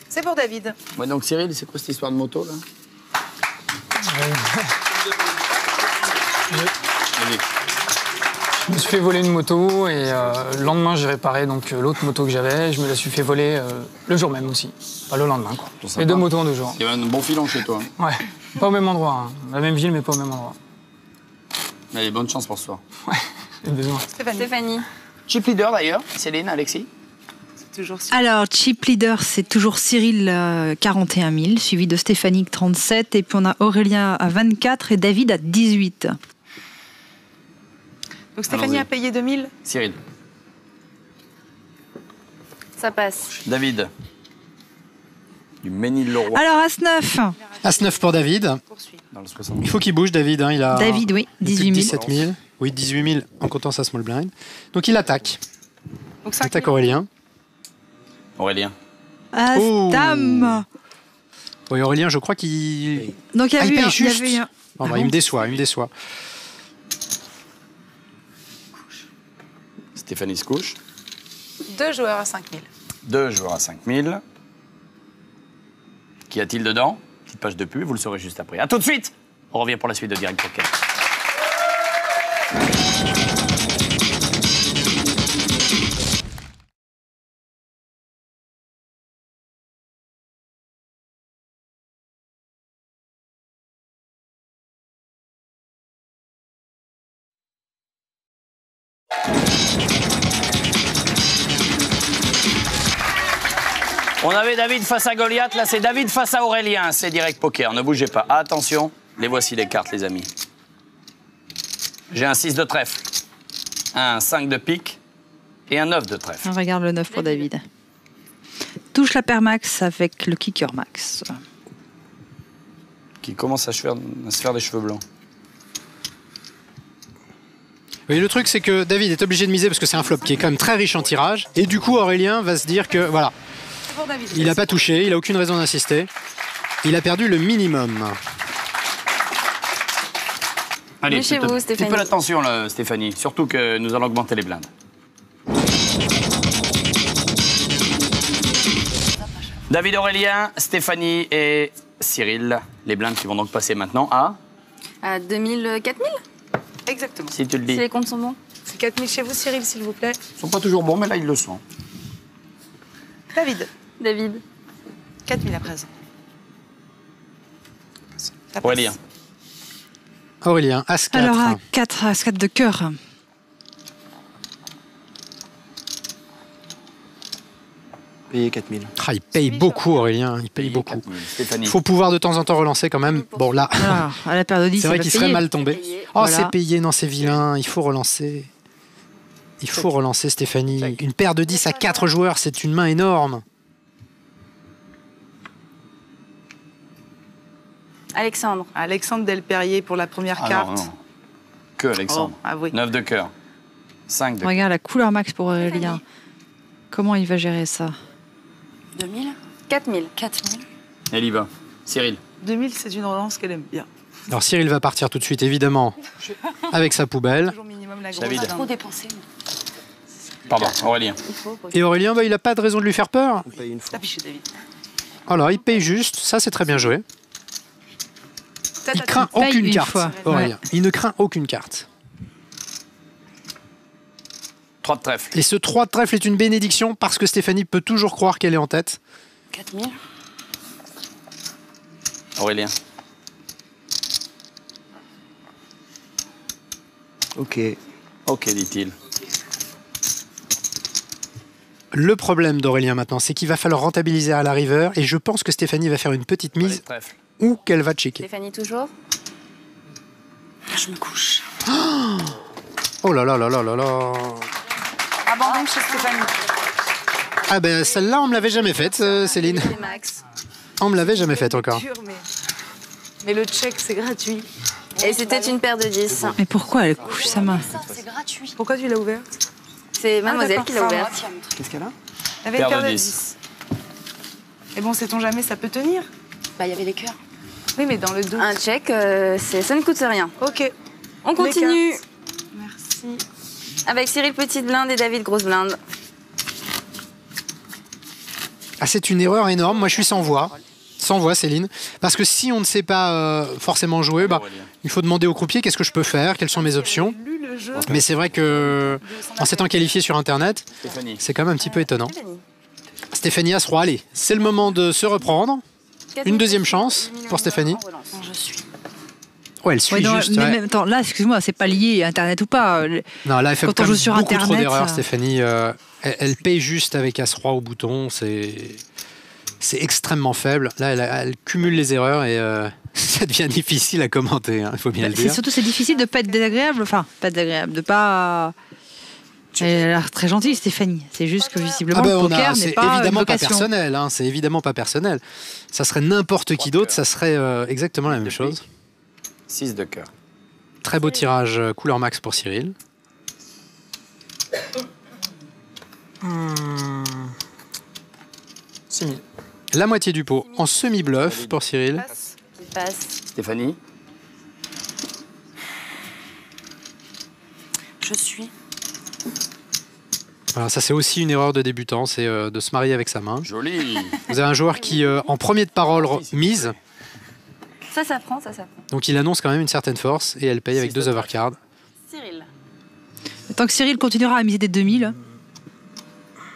C'est pour David. Ouais, donc Cyril, c'est quoi cette histoire de moto là? Je me suis fait voler une moto et le lendemain j'ai réparé l'autre moto que j'avais. Je me la suis fait voler le jour même aussi. Pas le lendemain quoi. Les 2 motos en 2 jours. Il y avait un bon filon chez toi. Ouais. Pas au même endroit. Hein. La même ville mais pas au même endroit. Allez, bonne chance pour ce soir. Ouais. J'ai besoin. Stéphanie. Chip leader d'ailleurs, Céline, Alexis. Toujours Alors, chip leader, c'est toujours Cyril 41 000, suivi de Stéphanie 37, et puis on a Aurélien à 24 et David à 18. Donc Stéphanie a payé 2000. Cyril. Ça passe. David. Du Ménil-le-Roi. Alors, As-9. As-9 pour David. Dans le 60. Il faut qu'il bouge, David. Hein, il a David, oui, 18 000. 17 000. Oui, 18 000 en comptant sa small blind. Donc il attaque. Donc Il attaque Aurélien. Aurélien. As-Dame. Oui, Aurélien, je crois qu'il... Donc il y a il eu paye un- il y juste. avait un- Bon, bah, il me déçoit, il me déçoit. Stéphanie se couche. 2 joueurs à 5000. 2 joueurs à 5000. Qu'y a-t-il dedans? Petite page de pub, vous le saurez juste après. A tout de suite. On revient pour la suite de Direct Poker. On avait David face à Goliath, là c'est David face à Aurélien, c'est Direct Poker, ne bougez pas. Attention, les voici les cartes les amis. J'ai un 6 de trèfle, un 5 de pique et un 9 de trèfle. On regarde le 9 pour David. Touche la paire max avec le kicker max. Qui commence à se faire des cheveux blancs. Oui, le truc, c'est que David est obligé de miser parce que c'est un flop qui est quand même très riche en tirage. Et du coup, Aurélien va se dire que, voilà, il n'a pas touché, il n'a aucune raison d'insister. Il a perdu le minimum. Allez, Mais chez vous, un petit Stéphanie. peu d'attention là, Stéphanie, surtout que nous allons augmenter les blindes. David, Aurélien, Stéphanie et Cyril, les blindes qui vont donc passer maintenant à 2000, 4000 Exactement. Si tu le dis. Si les comptes sont bons. C'est 4000 chez vous, Cyril, s'il vous plaît. Ils sont pas toujours bons, mais là ils le sont. David. David. 4000 à présent. Ça passe. Aurélien. Aurélien, As-4. Alors à 4, As-4 de cœur. Payé 4000. Ah, il paye beaucoup, Aurélien, il paye beaucoup. Stéphanie. Il faut pouvoir de temps en temps relancer quand même. Bon, là, Alors, à la paire de 10, c'est vrai va qu'il serait payer. mal tombé. Payé. Oh, Voilà. c'est payé, non, c'est vilain. Il faut relancer. Il faut relancer, Stéphanie. Une paire de 10 à 4 joueurs, c'est une main énorme. Alexandre. Alexandre Delperrier pour la première Ah carte. non, non. Que Alexandre. Oh, ah oui. 9 de cœur. 5 de cœur. Regarde la couleur max pour Aurélien. Comment il va gérer ça? 2000 4000. 4000 Elle y va. Cyril. 2000, c'est une relance qu'elle aime bien. Alors Cyril va partir tout de suite, évidemment, avec sa poubelle. Toujours minimum la grosse. David. Trop dépensé. Pardon, Aurélien. Et Aurélien, bah, il n'a pas de raison de lui faire peur. On paye une fois. Tapis chez David. Alors, il paye juste. Ça, c'est très bien joué. Il craint paye aucune une carte, fois. Aurélien. Il ne craint aucune carte. 3 de trèfle. Et ce 3 de trèfle est une bénédiction parce que Stéphanie peut toujours croire qu'elle est en tête. 4000 Aurélien. Ok. Ok, dit-il. Le problème d'Aurélien maintenant, c'est qu'il va falloir rentabiliser à la river et je pense que Stéphanie va faire une petite Allez, mise trèfle. ou qu'elle va checker. Stéphanie, toujours. Je me couche. Oh là là là là là là. Abandon chez Stéphanie. Ah ben celle-là, on me l'avait jamais faite, Céline. C'est max. On me l'avait jamais faite encore. Dur, mais le check, c'est gratuit. Et c'était une paire de 10. Mais pourquoi elle couche sa main? Ça, c'est gratuit. Pourquoi tu l'as ouverte? C'est mademoiselle d'accord, qui l'a ça ouverte. Qu'est-ce qu'elle a? Il y avait une paire de 10. Et bon, sait-on jamais, ça peut tenir? Bah, il y avait les cœurs. Oui, mais dans le dos. Un check, ça ne coûte rien. Ok. On continue. Merci. Avec Cyril Petite Blinde et David Grosse Blinde. Ah, c'est une erreur énorme. Moi, je suis sans voix. Sans voix, Céline. Parce que si on ne sait pas forcément jouer, bah, il faut demander au croupier qu'est-ce que je peux faire, quelles sont mes options. Mais c'est vrai que en s'étant qualifié sur Internet, c'est quand même un petit peu étonnant. Stéphanie As-Roi, allez, c'est le moment de se reprendre. Une deuxième chance pour Stéphanie. Je suis. Ouais, elle suit juste. Mais Ouais. même temps, là, excuse-moi, c'est pas lié à Internet ou pas. Non, là, elle fait Quand on quand joue même sur beaucoup trop Internet, d'erreurs, ça- Stéphanie. Elle paye juste avec As-Roi au bouton. C'est extrêmement faible. Là, elle cumule les erreurs et ça devient difficile à commenter, hein, il faut bien le C'est dire. surtout, c'est difficile de pas être désagréable. Enfin, pas désagréable, de pas. Elle a l'air très gentille, Stéphanie. C'est juste que visiblement, le poker n'est c'est pas une évidemment pas vocation. personnel. Hein, c'est évidemment pas personnel. Ça serait n'importe qui d'autre, ça serait exactement la même chose. 6 de cœur. Très beau tirage couleur max pour Cyril. 6 000. La moitié du pot en semi-bluff pour Cyril. Qui passe. Stéphanie. Je suis. Voilà, ça c'est aussi une erreur de débutant, c'est de se marier avec sa main. Joli. Vous avez un joueur qui, en premier de parole, mise, Ça prend, ça prend. donc il annonce quand même une certaine force et elle paye avec 2 overcards. Cyril. Tant que Cyril continuera à miser des 2000,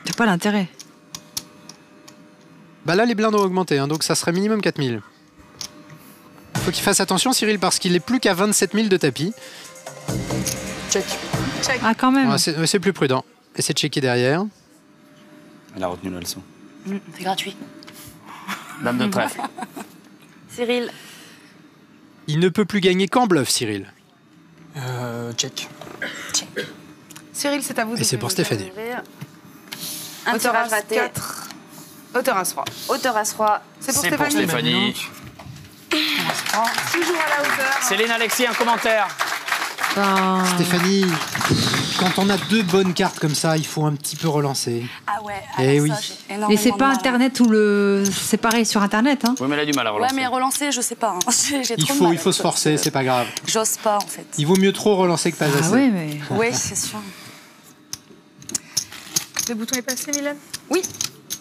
c'est pas l'intérêt. Bah là, les blindes ont augmenté, hein, donc ça serait minimum 4000. Il faut qu'il fasse attention, Cyril, parce qu'il est plus qu'à 27 000 de tapis. Check. Ah, quand même. Ouais, c'est plus prudent. Essayez de checker derrière. Elle a retenu la leçon. C'est gratuit. Dame de trèfle. Cyril. Il ne peut plus gagner qu'en bluff, Cyril. Check. Cyril, c'est à vous. Et c'est pour Stéphanie. Un Hauteur tirage As raté. 4. Hauteur As-Roi. Hauteur As-Roi. C'est pour C'est pour Stéphanie. Stéphanie. Toujours à la hauteur. Céline Alexis, un commentaire. Ben, Stéphanie, quand on a 2 bonnes cartes comme ça, il faut un petit peu relancer. Ah ouais. Eh oui. mais c'est pas Internet ou le. C'est pareil sur Internet. Hein. Oui, mais elle a du mal à Ouais, relancer. mais relancer, je sais pas. Hein. J'ai Il trop de faut, mal. il faut se forcer, c'est pas grave. J'ose pas, en fait. Il vaut mieux trop relancer que pas Ah assez. ouais, mais. Oui, c'est sûr. Le bouton est passé, Mylène? Oui.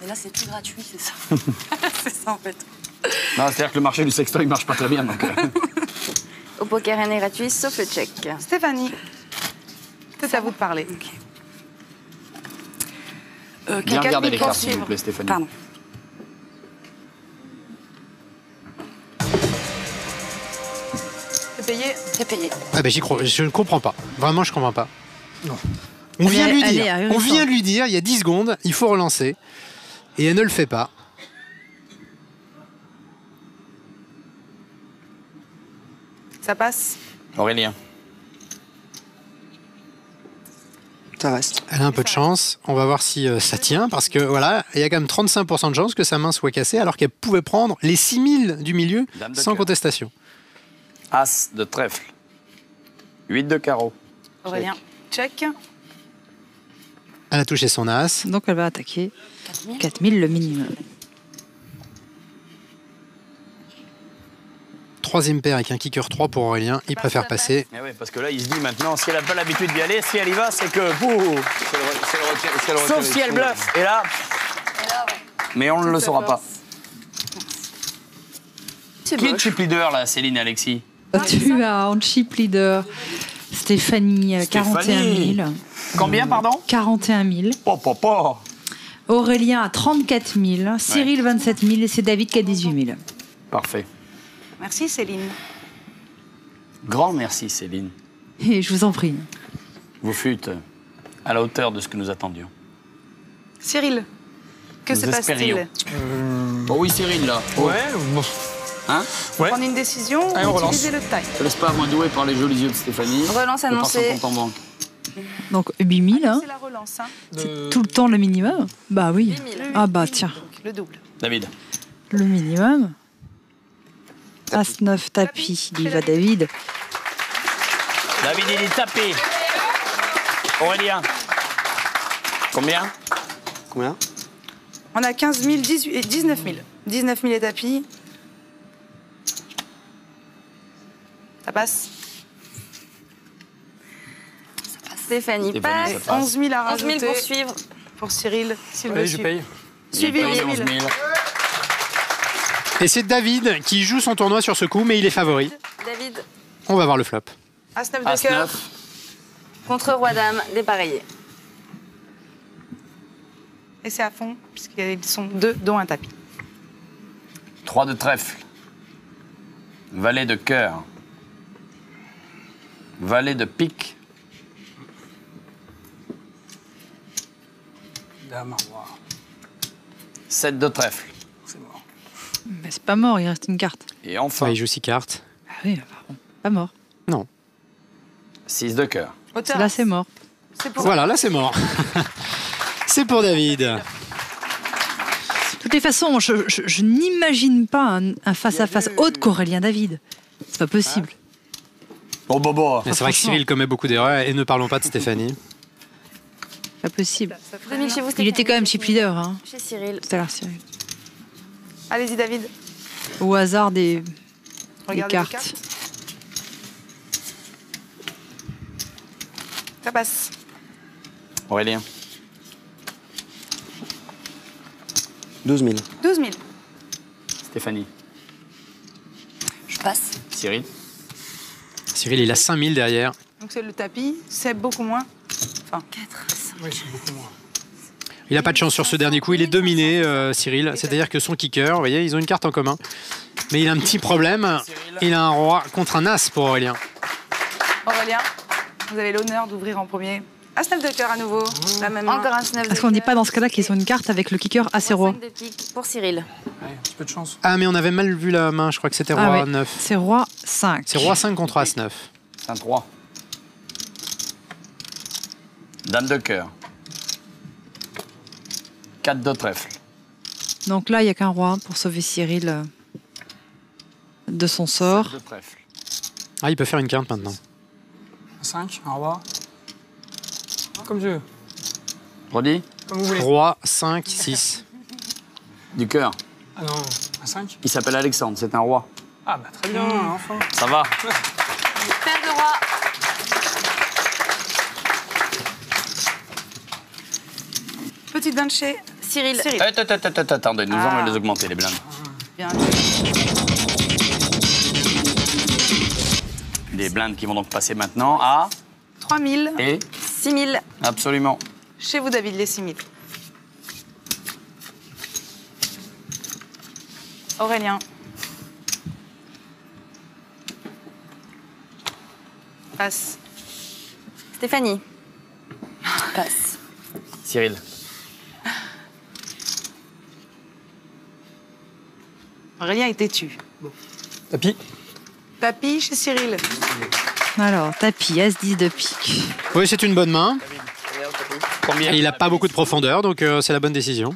Mais là, c'est tout gratuit, c'est ça. C'est ça, en fait. Non, c'est-à-dire que le marché du sextoy marche pas très bien. Donc, Au poker, rien n'est gratuit, sauf le check. Stéphanie. C'est à vous de parler. bien regarder les cartes, s'il vous suivre. plaît, Stéphanie. Pardon. C'est payé. C'est payé. Ah ben j'y crois, je ne comprends pas. Vraiment, je comprends pas. Non. On vient Elle lui est- elle est dire, ahurissante. on vient lui dire, il y a 10 secondes, il faut relancer. Et elle ne le fait pas. Ça passe. Aurélien. Ça reste. Elle a un peu de chance. On va voir si ça tient. Parce que voilà, il y a quand même 35% de chance que sa main soit cassée alors qu'elle pouvait prendre les 6000 du milieu Dame de sans cœur. contestation. As de trèfle. 8 de carreau. Aurélien. Check. Elle a touché son as. Donc elle va attaquer 4000. 4000 le minimum. Troisième paire avec un kicker 3 pour Aurélien. Il préfère passer. Eh oui, parce que là, il se dit maintenant, si elle n'a pas l'habitude d'y aller, si elle y va, c'est que. Bouh, sauf si elle bluffe. Et là. Mais on ne le saura pas. C'est Qui est le moche. chip leader, là, Céline Alexis? Tu as en chip leader Stéphanie, 41 000. Combien, pardon? 41 000. Oh, papa. Aurélien à 34 000. Cyril, 27 000. Et c'est David qui a 18 000. Parfait. Merci, Céline. Grand merci, Céline. Et je vous en prie. Vous fûtes à la hauteur de ce que nous attendions. Cyril. Que Nous se passe-t-il? espérions. Oh oui, Cyril, là. Ouais, bon. Hein? Ouais. Prendre une décision Allez, on ou relance. utiliser le time? Je te laisse pas moins doué par les jolis yeux de Stéphanie. Relance Je passe annoncée. un compte en banque. Donc 8 000. Hein. C'est la relance, hein. C'est tout le temps le minimum. Bah oui. 8 000. Ah bah tiens. Le double. David. Le minimum. As 9 tapis. Il y va David. David, il est tapé. Aurélien. Combien? Combien? On a 15 000, 19 000. 19 000 et tapis. Ça passe. Stéphanie passe. ça passe. 11 000 à 11 000 rajouter. pour suivre. Pour Cyril, s'il veut Allez, je suivre. paye. Suivez Il paye 11 000. 11 000. Et c'est David qui joue son tournoi sur ce coup, mais il est favori. David, On va voir le flop. As-9 de As cœur. 9. contre Roi-Dame, dépareillé. Et c'est à fond, puisqu'ils sont 2, dont un tapis. 3 de trèfle. Valet de cœur. Valet de pique. Dame, roi. 7 de trèfle. C'est mort. Mais c'est pas mort, il reste une carte. Et enfin, Ouais, il joue 6 cartes. Ah oui, pardon. Pas mort. Non. 6 de cœur. Hauteur. Là, c'est mort. C'est pour Voilà, là c'est mort. C'est pour David. De toutes les façons, je n'imagine pas un face-à-face autre qu'Aurélien David. C'est pas possible. Bon, Bobo. Mais c'est vrai que Cyril commet beaucoup d'erreurs et ne parlons pas de Stéphanie. Pas possible. 2000 chez vous, Il Stéphanie. était quand même chip leader, hein, Chez Cyril. tout à l'heure, Cyril. Allez-y, David. Au hasard des Regardez les cartes. Ça passe. Aurélien. 12 000. 12 000. Stéphanie. Je passe. Cyril. Cyril, il a 5000 derrière. Donc c'est le tapis, c'est beaucoup moins. Enfin, 4, 5. Oui, c'est beaucoup moins. Il n'a pas de chance sur ce dernier coup. Il est dominé, Cyril. C'est-à-dire que son kicker, vous voyez, ils ont une carte en commun. Mais il a un petit problème. Il a un roi contre un as pour Aurélien. Aurélien, vous avez l'honneur d'ouvrir en premier. As-9 de cœur à nouveau. La même main. Encore un 9 de Est-ce qu'on ne dit cœur. pas dans ce cas-là qu'ils ont une carte avec le kicker assez roi? 5 de pique pour Cyril. Ouais, un petit peu de chance. Ah, mais on avait mal vu la main. Je crois que c'était roi Ah oui. 9. C'est roi 5. C'est roi 5 contre as 9. C'est un 3. Dame de cœur. 4 de trèfle. Donc là, il n'y a qu'un roi pour sauver Cyril de son sort. 7 de trèfle. Ah, il peut faire une carte maintenant. Un 5, un roi. Comme je veux. Redis. Comme vous voulez. Roi 5, 6. Du cœur. Ah non, un 5. Il s'appelle Alexandre, c'est un roi. Ah bah très bien, enfin. Ça va. Paire de roi. Petite dinde chez Cyril. Cyril. Attendez, nous allons les augmenter, les blindes. Bien. Les blindes qui vont donc passer maintenant à... 3 000. Et 6 000. absolument. Chez vous, David, les 6 000. Aurélien. Passe. Stéphanie. Passe. Cyril. Aurélien est têtu. Tapis. Tapis chez Cyril. Alors, tapis, As-10 de pique. Oui, c'est une bonne main. Combien? Et il n'a pas beaucoup de profondeur, donc c'est la bonne décision.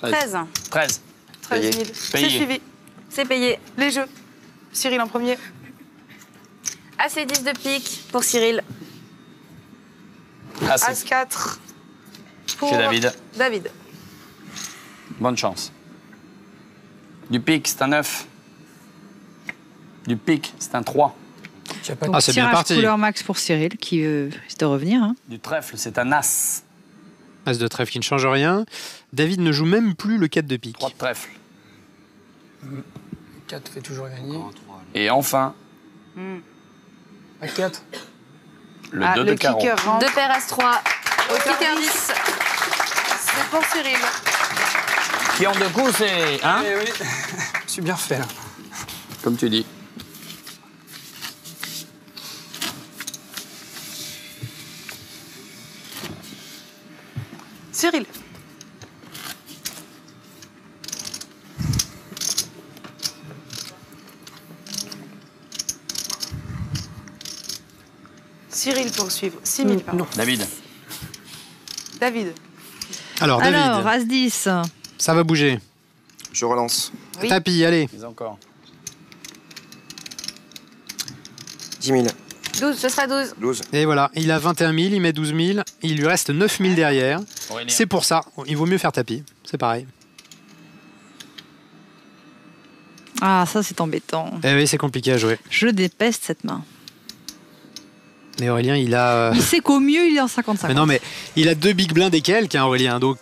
13. 13. 13 000. C'est Payé. suivi. C'est payé. Les jeux. Cyril en premier. As 10 de pique pour Cyril. Ah, c'est As 4 pour chez David. David. Bonne chance. Du pique, c'est un 9. Du pique, c'est un 3. Donc, Ah, c'est bien tirage parti. couleur max pour Cyril qui risque de revenir. Hein. Du trèfle, c'est un as. As de trèfle qui ne change rien. David ne joue même plus le 4 de pique. 3 de trèfle. 4 fait toujours gagner. Et enfin, À 4. le Ah, 2 de le carreau. kicker rentre. 2 paires As 3. Au Hauteur kicker 10. 10. C'est pour Cyril. Qui en deux coups, c'est... Hein? Eh oui, je suis bien fait là. Comme tu dis. Cyril. Cyril poursuivre. 6 000 par David. David. Alors, David, Alors, As-10. ça va bouger. Je relance. Oui. Tapis, allez. Mais encore. 10 000. 12, ce sera 12. 12. Et voilà, il a 21 000, il met 12 000. Il lui reste 9 000 derrière. Aurélien. C'est pour ça, il vaut mieux faire tapis. C'est pareil. Ah, ça, c'est embêtant. Eh oui, c'est compliqué à jouer. Je dépeste cette main. Mais Aurélien, il a... Il sait qu'au mieux, il est en 50-50. Mais non, mais il a 2 big blinds et quelques, hein, Aurélien. Donc...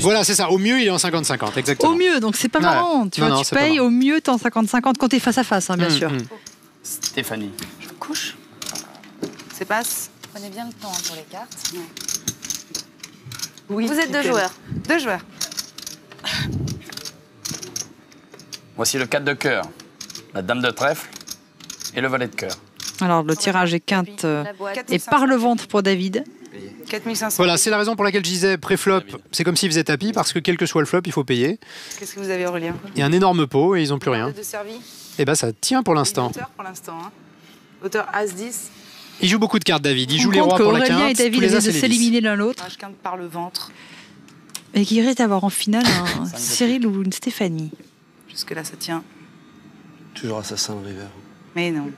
Voilà, c'est ça. Au mieux, il est en 50-50, exactement. Au mieux, donc c'est pas Ouais. marrant. Tu vois, Non, tu c'est pas payes marrant. au mieux, t'es en 50-50 quand t'es face à face, hein, bien sûr. Stéphanie. Je couche. C'est passe. Prenez bien le temps hein, pour les cartes. Oui. Vous êtes 2 joueurs. 2 joueurs. Voici le 4 de cœur, la dame de trèfle et le valet de cœur. Alors, le tirage est quinte La boîte. et par le ventre pour David. 4500. Voilà, c'est la raison pour laquelle je disais pré-flop, c'est comme s'il faisait tapis, parce que quel que soit le flop, il faut payer. Qu'est-ce que vous avez, Aurélien? Il y a un énorme pot et ils n'ont plus rien. De servi. Et ben ça tient pour l'instant. Auteur pour l'instant. Hein. Auteur As-10. Il joue beaucoup de cartes, David. Il On joue les compte rois pour la qu'Aurélien quinte, et David tous les essaient as de et les 10. s'éliminer l'un l'autre. Je quinte par le ventre. Et qui risque d'avoir en finale un Cyril ou une Stéphanie. Jusque-là, ça tient. Toujours assassin le river. Mais non.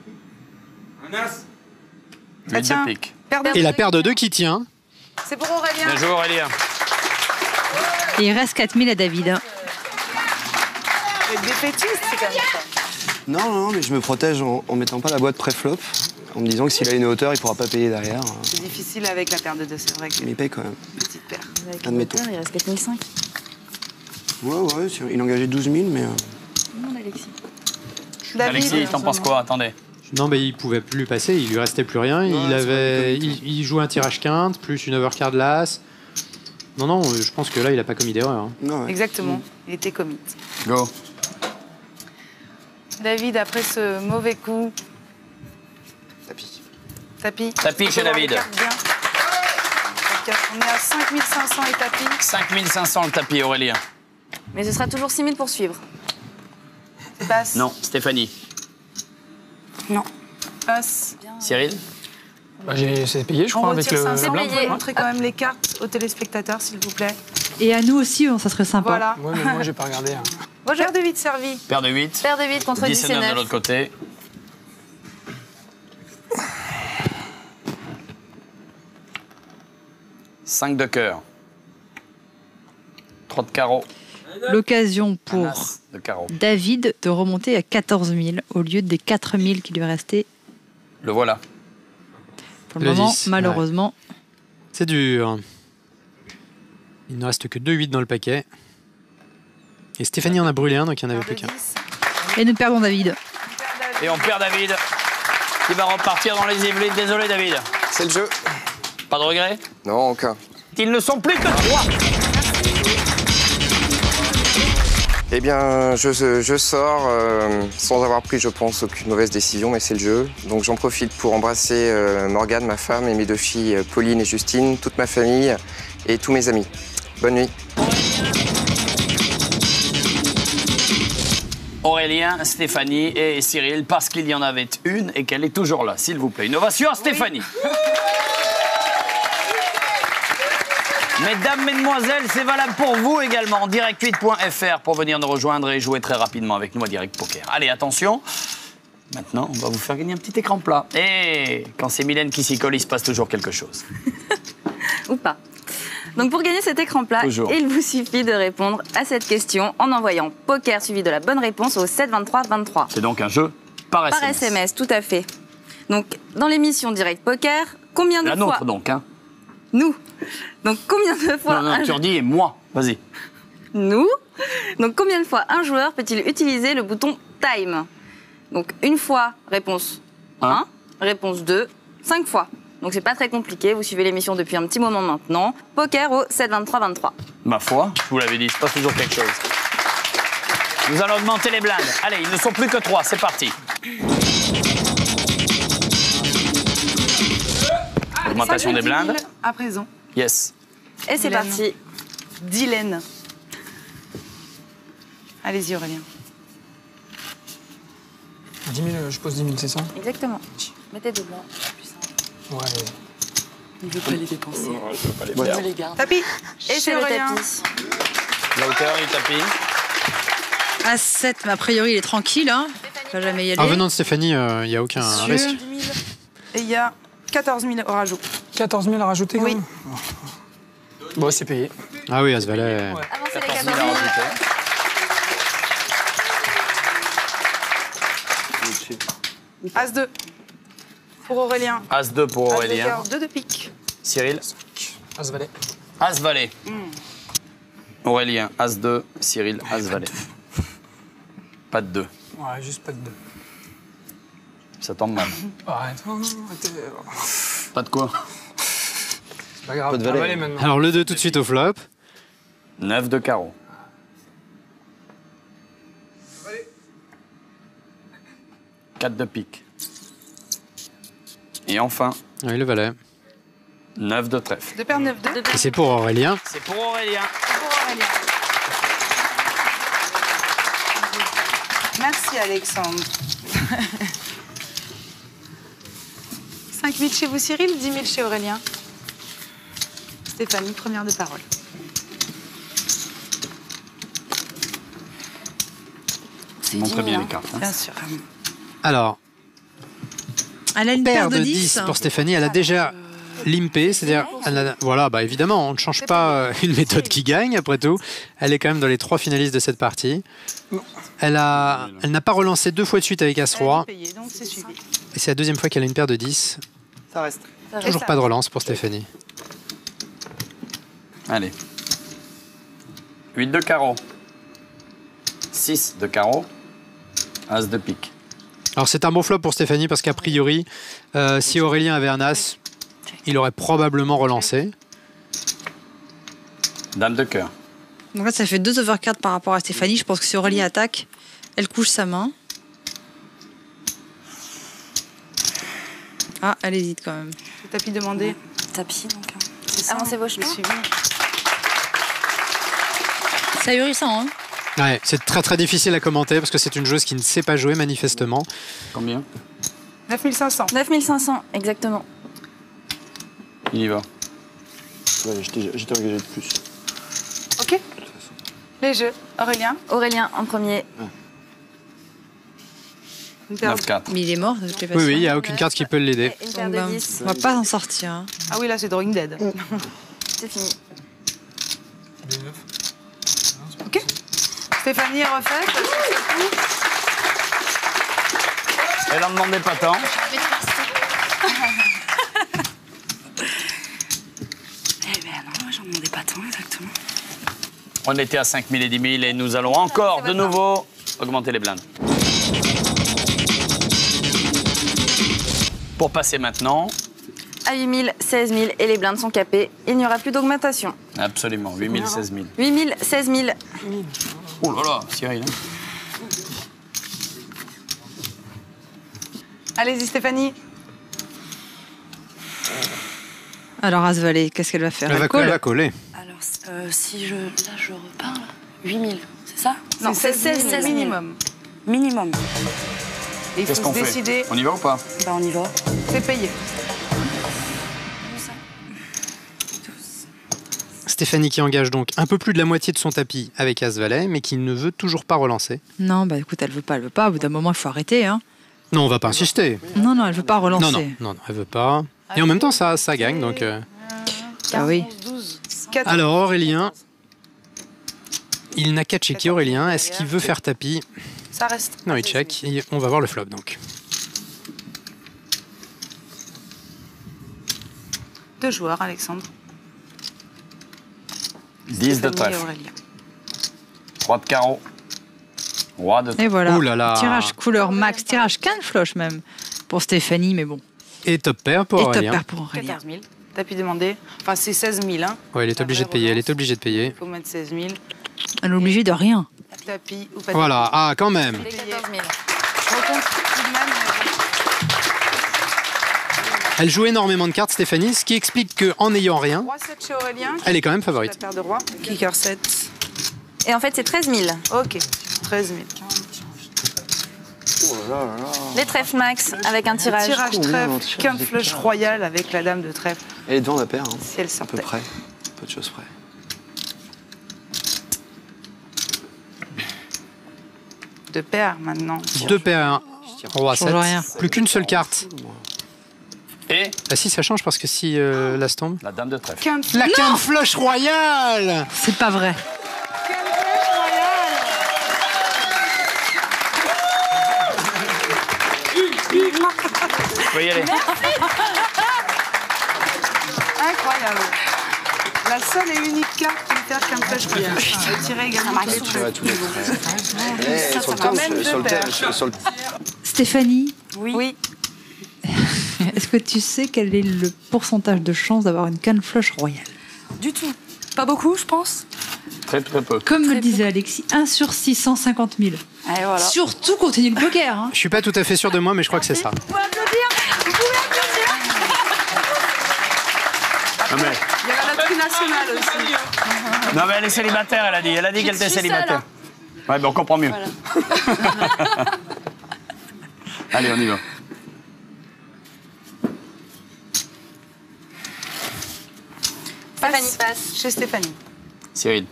Huit tient. de pique. Et la paire de 2 qui tient. C'est pour Aurélien. Bien joué Aurélien. Et il reste 4000 à David. Hein. C'est défaitiste, c'est comme ça. Non, mais je me protège en mettant pas la boîte pré-flop, en me disant que s'il a une hauteur, il pourra pas payer derrière. C'est difficile avec la paire de 2, c'est vrai que Mais il paye quand même. petite paire. Avec Admettons. le moteur, il reste 4005. Ouais, il a engagé 12 000, mais... Non, Alexis. Alexis, t'en penses quoi? Attendez. Non, mais il pouvait plus passer, il lui restait plus rien. Il joue un tirage quinte, plus une overcard l'as. Non, je pense que là, il a pas commis d'erreur. Hein. Non, ouais. Exactement, il était commit. Go. David, après ce mauvais coup, Tapis. tapis. Tapis chez Faut voir les David. cartes bien. On est à 5500 et tapis. 5500 le tapis Aurélien. Mais ce sera toujours 6000 pour suivre. C'est passe. Non, Stéphanie. Non. Passe. Cyril. Bah, c'est payé, je On crois, avec retire le 500. blanc. Vous pouvez montrer quand même les cartes aux téléspectateurs, s'il vous plaît. Et à nous aussi, ça serait sympa. Voilà. Ouais, mais moi, j'ai pas regardé. Hein. Paire de 8 servi. Paire de 8. Paire de 8 contre 10 et 9 de 9. l'autre côté. Cinq de cœur. 3 de carreau. L'occasion pour Un as de carreau. David de remonter à 14 000 au lieu des 4 000 qui lui restaient. Le voilà. Pour le Le moment, 10, malheureusement. C'est dur. Il ne reste que 2 8 dans le paquet. Et Stéphanie en a brûlé un, donc il n'y en avait plus qu'un. Et nous perdons David. Et on perd David, qui va repartir dans les Yvelines. Désolé David. C'est le jeu. Pas de regret? Non, aucun. Ils ne sont plus que 3. Eh bien, je sors sans avoir pris, je pense, aucune mauvaise décision, mais c'est le jeu. Donc j'en profite pour embrasser Morgane, ma femme, et mes 2 filles, Pauline et Justine, toute ma famille et tous mes amis. Bonne nuit. Aurélien, Stéphanie et Cyril, parce qu'il y en avait une et qu'elle est toujours là, s'il vous plaît. Une ovation à Stéphanie. Mesdames, mesdemoiselles, c'est valable pour vous également. Direct8.fr pour venir nous rejoindre et jouer très rapidement avec nous à Direct Poker. Allez, attention. Maintenant, on va vous faire gagner un petit écran plat. Et quand c'est Mylène qui s'y colle, il se passe toujours quelque chose. Ou pas. Donc pour gagner cet écran plat, Toujours. il vous suffit de répondre à cette question en envoyant poker suivi de la bonne réponse au 7 23 23. C'est donc un jeu par SMS. Par SMS, tout à fait. Donc dans l'émission Direct Poker, combien de La fois... nôtre donc, hein. Nous. Donc combien de fois... Non, tu redis et moi. Vas-y. Nous. Donc combien de fois un joueur peut-il utiliser le bouton Time? Donc une fois, réponse 1, réponse 2, 5 fois. Donc c'est pas très compliqué, vous suivez l'émission depuis un petit moment maintenant. Poker au 7 23 23. Ma foi, je vous l'avais dit, il se passe toujours quelque chose. Nous allons augmenter les blindes. Allez, ils ne sont plus que 3, c'est parti. Augmentation des blindes. À présent. Yes. Et c'est Dylan. parti. Dylan. Allez-y, Aurélien. 10 000, je pose 10 000, c'est ça? Exactement. Mettez deux blancs. Ouais. Il veut pas les dépenser. Je veux pas les Je perdre. les garde. Tapis. Et Chez c'est le Aurélien. tapis. La hauteur du tapis. À 7, mais a priori, il est tranquille. Hein. Il va jamais y aller. En venant de Stéphanie, il n'y a aucun Sûr. risque. Et il y a 14 000 au rajout. 14 000 à rajouter, quand Oui. même. Bon, c'est payé. Ah oui, As-Valet. Avancez les 14 000 14 à 000. rajouter. As-2. Pour Aurélien. As-2 pour Aurélien. As-Valet, 2 de pique. Cyril. As-Valet. As-Valet. Aurélien, As-2. Cyril, As-Valet. Pas de 2. Ouais, juste pas de 2. Ça tombe mal. Arrête. Arrêtez. Pas de quoi? C'est pas grave. Pas de valet. Valet maintenant. Alors le 2 tout de suite au flop. 9 de carreau. Quatre de pique. Et enfin, Oui, le valet. 9 de trèfle. De paire 9, 2. Et c'est pour Aurélien. C'est pour Aurélien. Pour Aurélien. Merci Alexandre. 5 000 chez vous Cyril, 10 000 chez Aurélien. Stéphanie, première de parole. Montrez bien les cartes. hein. Bien sûr. Alors, Elle a une paire de 10 pour Stéphanie. Elle a déjà limpé, c'est-à-dire, voilà, bah évidemment, on ne change pas une méthode qui gagne, après tout. Elle est quand même dans les 3 finalistes de cette partie. Elle n'a pas relancé 2 fois de suite avec As-Roi. Payé, donc c'est suivi. Et c'est la deuxième fois qu'elle a une paire de 10. Ça reste. Toujours pas de relance pour Stéphanie. Allez. 8 de carreau. 6 de carreau. As de pique. Alors c'est un bon flop pour Stéphanie parce qu'a priori, si Aurélien avait un As, il aurait probablement relancé. Dame de cœur. Donc là, ça fait 2 overcards par rapport à Stéphanie. Je pense que si Aurélie attaque, elle couche sa main. Ah, elle hésite quand même. Le tapis demandé. Tapis, donc. C'est ça. Avancez vos jetons. C'est ahurissant, hein? Ouais, c'est très très difficile à commenter parce que c'est une joueuse qui ne sait pas jouer manifestement. Combien? 9 500. 9 500, exactement. Il y va. Ouais, j'étais engagé de plus. Ok. Les jeux. Aurélien. Aurélien en premier. Une paire 9-4. Mais il est mort, de toutes les Oui, façons. oui, il n'y a aucune carte qui peut l'aider. Une paire Donc, de ben, 10. on va pas s'en sortir. Hein. Ah oui, là, c'est Drawing Dead. C'est fini. Ok. Stéphanie est refaite. Elle en demandait pas tant. Eh ben non, j'en demandais pas tant, exactement. On était à 5 000 et 10 000 et nous allons encore de nouveau augmenter les blindes. Pour passer maintenant, À 8 000, 16 000 et les blindes sont capées. Il n'y aura plus d'augmentation. absolument, 8 000, 16 000. 8 000, 16 000. Oh là là, Cyril. hein. Allez-y, Stéphanie. Alors, As-Valet, qu'est-ce qu'elle va faire? Elle colle. Elle va coller. Alors, si je. Là, je repars, là. 8 000, c'est ça? Non, c'est 16 000 16 000. minimum. Minimum. Et il Qu'est-ce faut qu'on se fait? décider. On y va ou pas? Bah, on y va. C'est payé. Stéphanie qui engage donc un peu plus de la moitié de son tapis avec As-Valet, mais qui ne veut toujours pas relancer. Non, bah écoute, elle veut pas. Au bout d'un moment, il faut arrêter. Hein. Non, on va pas insister. Non, non, elle veut pas relancer. Non, elle veut pas. Et en même temps, ça gagne, donc... Ah oui. 12, 4. Alors, Aurélien, il n'a qu'à checker Aurélien. Est-ce qu'il veut faire tapis? Ça reste. Non, il check. Et on va voir le flop, donc. 2 joueurs, Alexandre. 10 de Stéphanie et trèfle. Aurélien. 3 de carreau. Roi de Et voilà. Ouh là là. Tirage couleur max, tirage 15 floche même pour Stéphanie, mais bon. Et top pair pour Et top Aurélien. pair pour Aurélien. 14 000. Tapis demandé. Enfin, c'est 16 000. Hein. Ouais, elle est obligée de payer. Elle est obligée de payer. Il faut mettre 16 000. Elle est obligée de rien. Tapis ou pas Voilà. Ah, quand même. Les 14 000. Je recompte tout de même. Elle joue énormément de cartes, Stéphanie, ce qui explique qu'en n'ayant rien, Roi 7 chez Aurélien. elle est quand même La favorite. paire de roi. Kicker 7. Et en fait, c'est 13 000. Ok. 13 000. Oh là là là là. Les trèfles max avec un tirage. Tirage Combien trèfle. d'entiers 15 flush royal avec la dame de trèfle. Elle est devant la paire, hein. Si elle À peu sortait. près. Peu de choses près. De paire maintenant. 2 paires, roi Change 7. rien. Plus qu'une seule carte. Et Ah si, ça change parce que si l'as tombe... la dame de trèfle. La quinte flush royale. C'est pas vrai. Vous pouvez y aller. Incroyable. La seule et unique carte qui me fait qu'un flash royal. Retirez également tous les trucs. Stéphanie, Oui. est-ce que tu sais quel est le pourcentage de chance d'avoir une canne flush royale? Du tout. Pas beaucoup, je pense. Très très peu. Comme me le disait Alexis, 1 sur 650 000. Et voilà. Surtout quand tu es le poker. Hein. Je suis pas tout à fait sûr de moi, mais je crois que c'est ça. Vous pouvez applaudir. Vous pouvez applaudir. Non mais, Il y a la loterie nationale aussi. non, mais elle est célibataire, elle a dit. Elle a dit qu'elle était célibataire. Ouais, ben on comprend mieux. Voilà. Allez, on y va. Stéphanie passe. Chez Stéphanie. Cyril.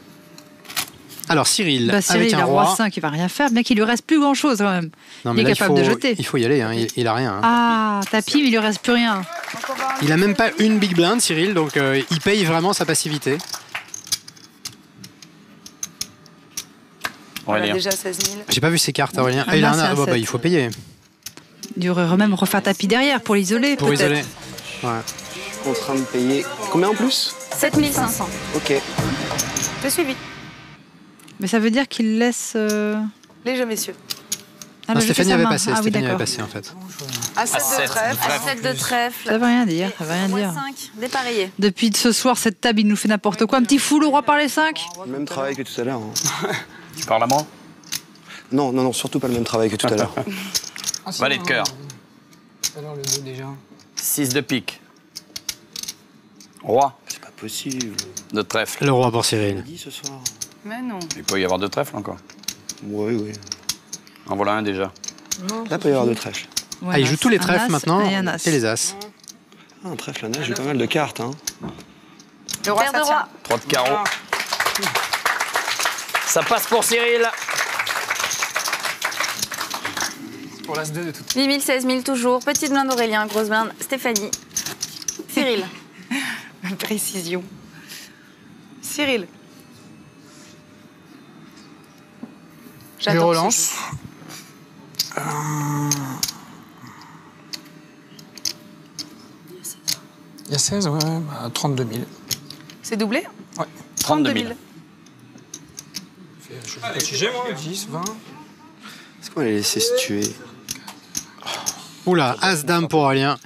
Alors Cyril, Bah, Cyril, avec il un a roi... roi 5, il va rien faire, bien qu'il lui reste plus grand-chose quand même. Non, Il est là, capable de jeter. Il faut y aller, hein. Il a rien. Hein. Ah, tapis, mais il lui reste plus rien. Il a même pas une big blind, Cyril, donc il paye vraiment sa passivité. On a Aurélien. déjà 16 000. J'ai pas vu ses cartes, Aurélien. Ah, il a là, c'est un bah, sept. il faut payer. Il devrait même refaire tapis derrière pour l'isoler, Pour peut-être. isoler. Ouais. Je suis en train de payer. Combien en plus 7500. Ok. J'ai suivi. Mais ça veut dire qu'il laisse... Les jeux, messieurs. Ah, Non, le jeter Stéphanie sa avait main. passé. Ah oui, Stéphanie avait d'accord. passé en fait. À 7 sept de de trèfle. trèfle. À 7 de trèfle. Ça veut rien dire, ça veut rien Roi dire. 5, dépareillé. Depuis ce soir, cette table, il nous fait n'importe quoi. Un petit fou, le roi par les 5. Le même travail que tout à l'heure. Hein. Tu parles à moi? Non, non, non, surtout pas le même travail que tout à l'heure. Ah, si, Valet de cœur. Tout à l'heure, le 2 déjà. 6 de pique. Roi C'est pas possible. de trèfle. Le roi pour Cyril. Dit ce soir. Mais non. Il peut y avoir deux trèfles encore. Oui, oui. En voilà un déjà. Là, peut y avoir deux trèfles. Ah, il joue tous les trèfles maintenant et un as. et les as. Ah, un trèfle, un as, j'ai pas mal de cartes. Hein. Le roi, Paire ça de tient. roi. 3 de carreau. Ça passe pour Cyril. Pour l'as 2 de tout. 8 000, 16 000 toujours. Petite blinde Aurélien, grosse blinde Stéphanie. Cyril. Précision. Cyril. Je J'adore relance. Il y a 16, ouais, bah, 32 000. C'est doublé Ouais. 32 000. Je sais pas si j'ai moi. 10, 20. Est-ce qu'on va les laisser se tuer? Oula, as-dame pour Aurélien.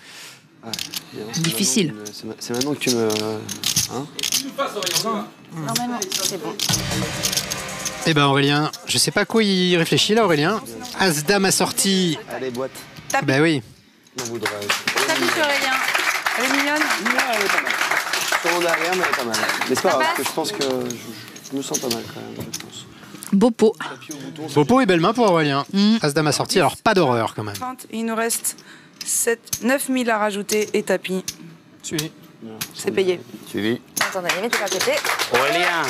Évidemment, c'est Difficile. maintenant que tu me- C'est maintenant que tu me... Hein? Normalement, c'est bon. Eh ben Aurélien, je sais pas quoi il réfléchit là Aurélien. As-dame assorti. Allez, boîte. Ben oui. On voudrait. Tapis Aurélien. Elle est mignonne. Elle est pas mal. Je suis en derrière, mais elle est pas mal. Mais c'est pas Ça grave, passe parce que je pense que je me sens pas mal quand même, je pense. Beau pot. Tapis au bouton, ça Beau pot et belle main pour Aurélien. As-dame assorti, alors pas d'horreur quand même. 30, il nous reste 9 000 à rajouter et tapis. Suivi. C'est payé. Suivi. Attendez, mettez pas à côté. Aurélien,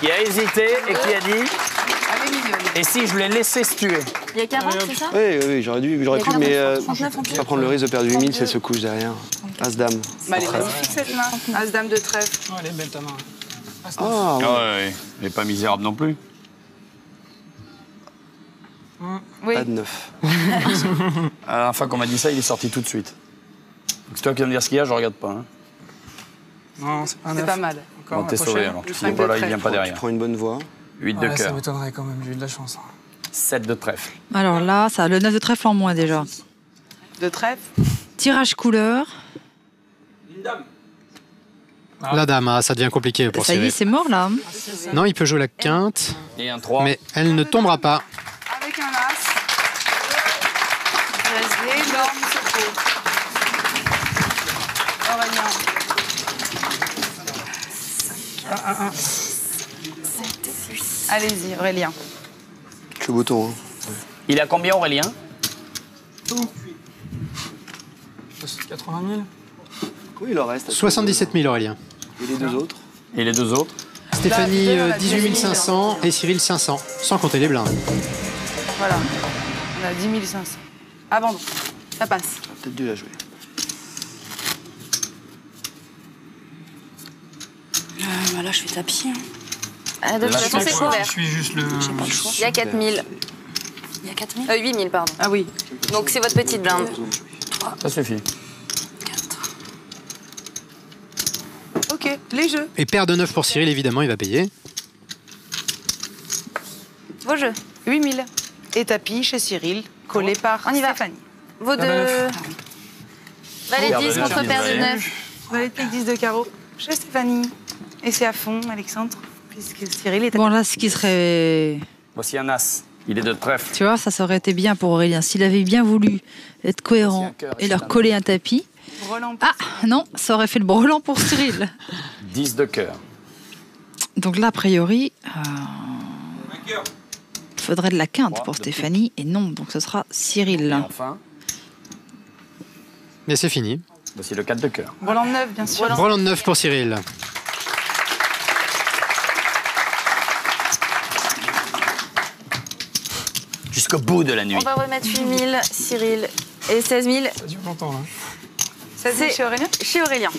qui a hésité et qui a dit Elle est mignonne. et si je l'ai laissé se tuer? Il y a 40, c'est ça Oui, oui, oui, j'aurais pu, mais 39 en plus. pas prendre le risque de perdre 8000 si elle se couche derrière. As-dame. Bah, elle est magnifique cette main. As-dame de trèfle. Oh, elle est belle ta main. Ah, ouais. Ouais, elle est pas misérable non plus. Oui. Pas de 9. À la dernière fois qu'on m'a dit ça, il est sorti tout de suite. Donc c'est toi qui viens me dire ce qu'il y a, je regarde pas. Hein. Non, c'est pas un C'est 9. pas mal. Encore Bon, t'es approché. sauvé alors. Le Tu cinq dis pas de là, il vient trèfle. pas Tu derrière. prends une bonne voie. 8 de Ouais, ça cœur. m'étonnerait quand même, j'ai eu de la chance. 7 de trèfle. Alors là, ça a le 9 de trèfle en moins déjà. De trèfle. Tirage couleur. La dame, ah, ça devient compliqué pour Ça y est, Cyril. c'est mort là. Non, il peut jouer la quinte, Et un 3. mais elle ne tombera pas. Avec un as. Il reste d'énormes secours. Aurélien. Allez-y, Aurélien. Que le bouton. Hein. Il a combien Aurélien? 80 000. Oui, il en reste. 77 000 Aurélien. Et les deux autres? Et les deux autres? Stéphanie, Là, on a 18 500 et Cyril 500, sans compter les blindes. Voilà. On a 10 500. Ah bon, ça passe. On a peut-être dû la jouer. Là, je fais tapis. De toute façon, c'est couvert. Je suis juste le. Il y a 4000. Il y a 4000 8000, pardon. Ah oui. Donc c'est votre petite blinde. Ça suffit. Ok, les jeux. Et paire de 9 pour Cyril, évidemment, il va payer. Vos jeux. 8000. Et tapis chez Cyril, collé par On y va. Stéphanie. Vos deux. Valet 10 contre paire de 9. Valet de pique 10 de carreau chez Stéphanie. Et c'est à fond, Alexandre, puisque Cyril est à Bon, là, ce qui serait. Voici un as. Il est de trèfle. Tu vois, ça aurait été bien pour Aurélien. S'il avait bien voulu être cohérent et leur coller un tapis. Ah, non, ça aurait fait le brelan pour Cyril. 10 de cœur. Donc là, a priori, il faudrait de la quinte pour Stéphanie. Et non, donc ce sera Cyril. Et enfin, Mais c'est fini. voici le 4 de cœur. Brelan de 9, bien sûr. Brelan de 9 pour Cyril. Jusqu'au bout de la nuit. On va remettre 8000, Cyril. Et 16 000. Ça dure longtemps, là. C'est chez Aurélien. Chez Aurélien.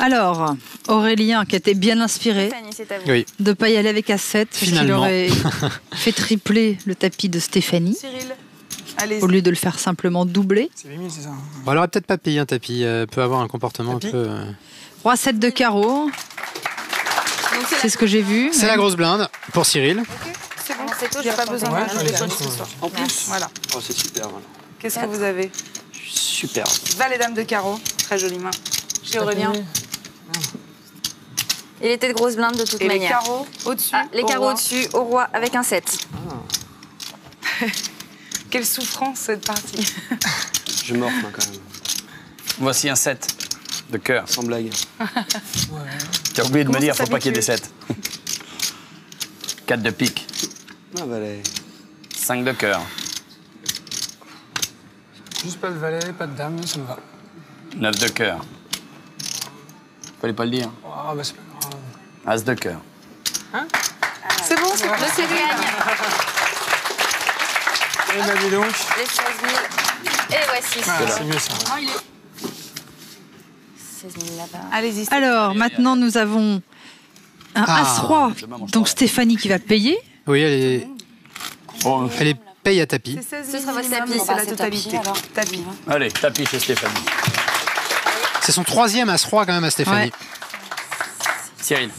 Alors, Aurélien, qui était bien inspiré Stéphanie, c'est à vous. Oui. de ne pas y aller avec As7, parce qu'il Finalement. aurait fait tripler le tapis de Stéphanie, Cyril, allez-y. au lieu de le faire simplement doubler. C'est 8000, c'est ça. Bon, elle aurait peut-être pas payé un tapis. Peut avoir un comportement un peu. Roi 7 de carreau, Donc c'est ce que j'ai vu. C'est la grosse blinde pour Cyril. C'est bon, c'est tout. il n'y a pas besoin Ouais, de allez, rajouter allez, ce soir. En plus, voilà. Oh, c'est super, voilà. Qu'est-ce que vous avez? Super. Valet dame de carreau, très jolie main. Chez Aurélien. Il était de grosses blindes de toute Et les manière. carreaux au-dessus. Ah, les au carreaux roi. au-dessus, au roi avec un 7. Quelle souffrance cette partie. Je morfle hein, quand même. Voici un 7 de cœur. Sans blague. Tu as oublié de me Comment dire, ça faut pas qu'il y ait des s'habitue 7. 4 de pique. Ah, valet. 5 de cœur. Juste pas de valet, pas de dame, ça me va. 9 de cœur. Fallait pas le dire. Ah, bah c'est pas grave. As de cœur. C'est bon, c'est Le C gagne. Et bah dis donc. Les 16 000. Et voici. Ah, c'est mieux ça. 16 000 là-bas. Allez-y. Alors, maintenant, nous avons un Ah. As-Roi, donc Stéphanie qui va payer. Oui, elle est paye à tapis. Ce sera votre tapis. C'est la c'est totalité. tapis, alors. Tapis. Allez, tapis chez Stéphanie. C'est son troisième As-Roi quand même à Stéphanie. Ouais. Cyril.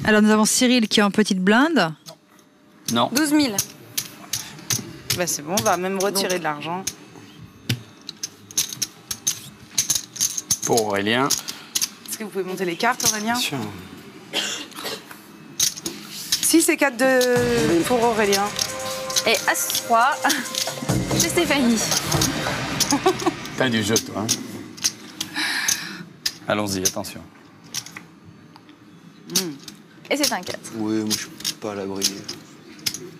Alors, nous avons Cyril qui est en petite blinde. Non. 12 000. Bah, c'est bon, on va même retirer de l'argent. Pour Aurélien. Est-ce que vous pouvez monter les cartes, Aurélien? Bien sûr. 6 et 4 de... pour Aurélien. Et As-3 chez Stéphanie. T'as du jeu, toi. Hein. Allons-y, attention. Et c'est un 4. Oui, moi je suis pas à l'abri.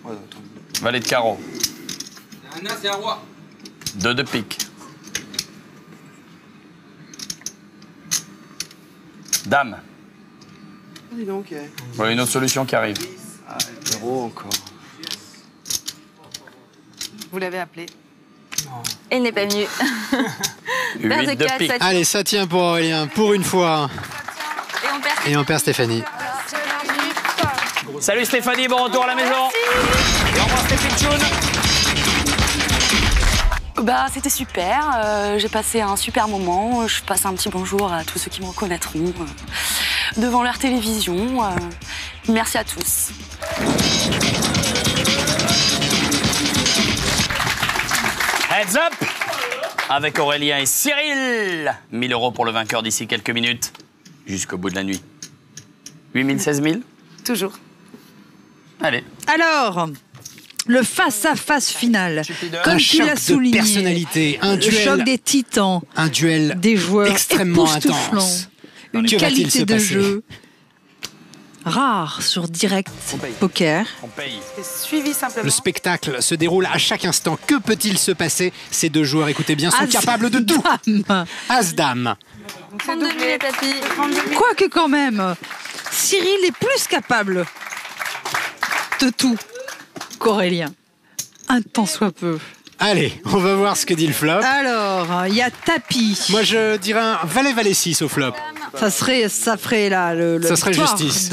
Ouais, attends. Valet de carreau. Un as et un roi. 2 de pique. Dame. Dis donc, Voilà une autre solution qui arrive. ah, héros encore. Vous l'avez appelé. Et il n'est pas venu. Paire 8 de de 4, pique. ça tient. Allez, ça tient pour Aurélien, pour une fois. Et on perd. Et on perd Stéphanie. Salut Stéphanie, bon retour à la maison. Et au revoir Stéphane Tchoun. Bah, c'était super. J'ai passé un super moment. Je passe un petit bonjour à tous ceux qui me reconnaîtront devant leur télévision. Merci à tous. Heads up avec Aurélien et Cyril. 1000 € pour le vainqueur d'ici quelques minutes. Jusqu'au bout de la nuit. 8 000, 16 000. Toujours. Allez. Alors, le face-à-face final. Comme Un tu choc l'as de souligné. personnalité, un le duel. choc des titans. Un duel des joueurs extrêmement époustouflants, intense. Une Que va-t-il se qualité de passer jeu rare sur Direct Poker. On paye. Suivi simplement. Le spectacle se déroule à chaque instant. Que peut-il se passer? Ces deux joueurs, écoutez bien, sont As capables de tout. dame. As-Dame. 32 000 les tapis. Quoique quand même, Cyril est plus capable de tout qu'Aurélien. Un tant soit peu. Allez, on va voir ce que dit le flop. Alors, il y a tapis. Moi, je dirais un valet 6 au flop. Ça ferait là le Ça serait victoire justice.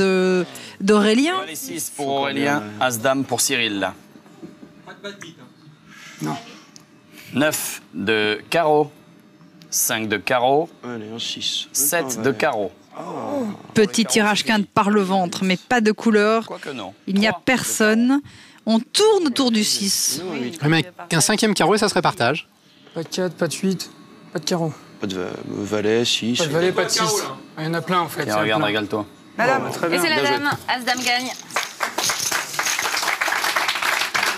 d'Aurélien. Valet 6 pour Aurélien, As-Dame pour Cyril. Non. 9 de carreau, 5 de carreau, Allez, un 6. 7 de carreau. Petit tirage quinte par le ventre, mais pas de couleur. Quoique non. Il n'y a personne. On tourne autour du 6. Ouais, mais avec un 5e carreau, ça serait partage. Pas de 4, pas de 8, pas de carreau. Pas de valet, 6. Pas de valet, pas de 6. Il y en a plein en fait. Tiens, regarde, régale-toi. Madame, Très Et bien. c'est la bien joué. dame. As-Dame gagne.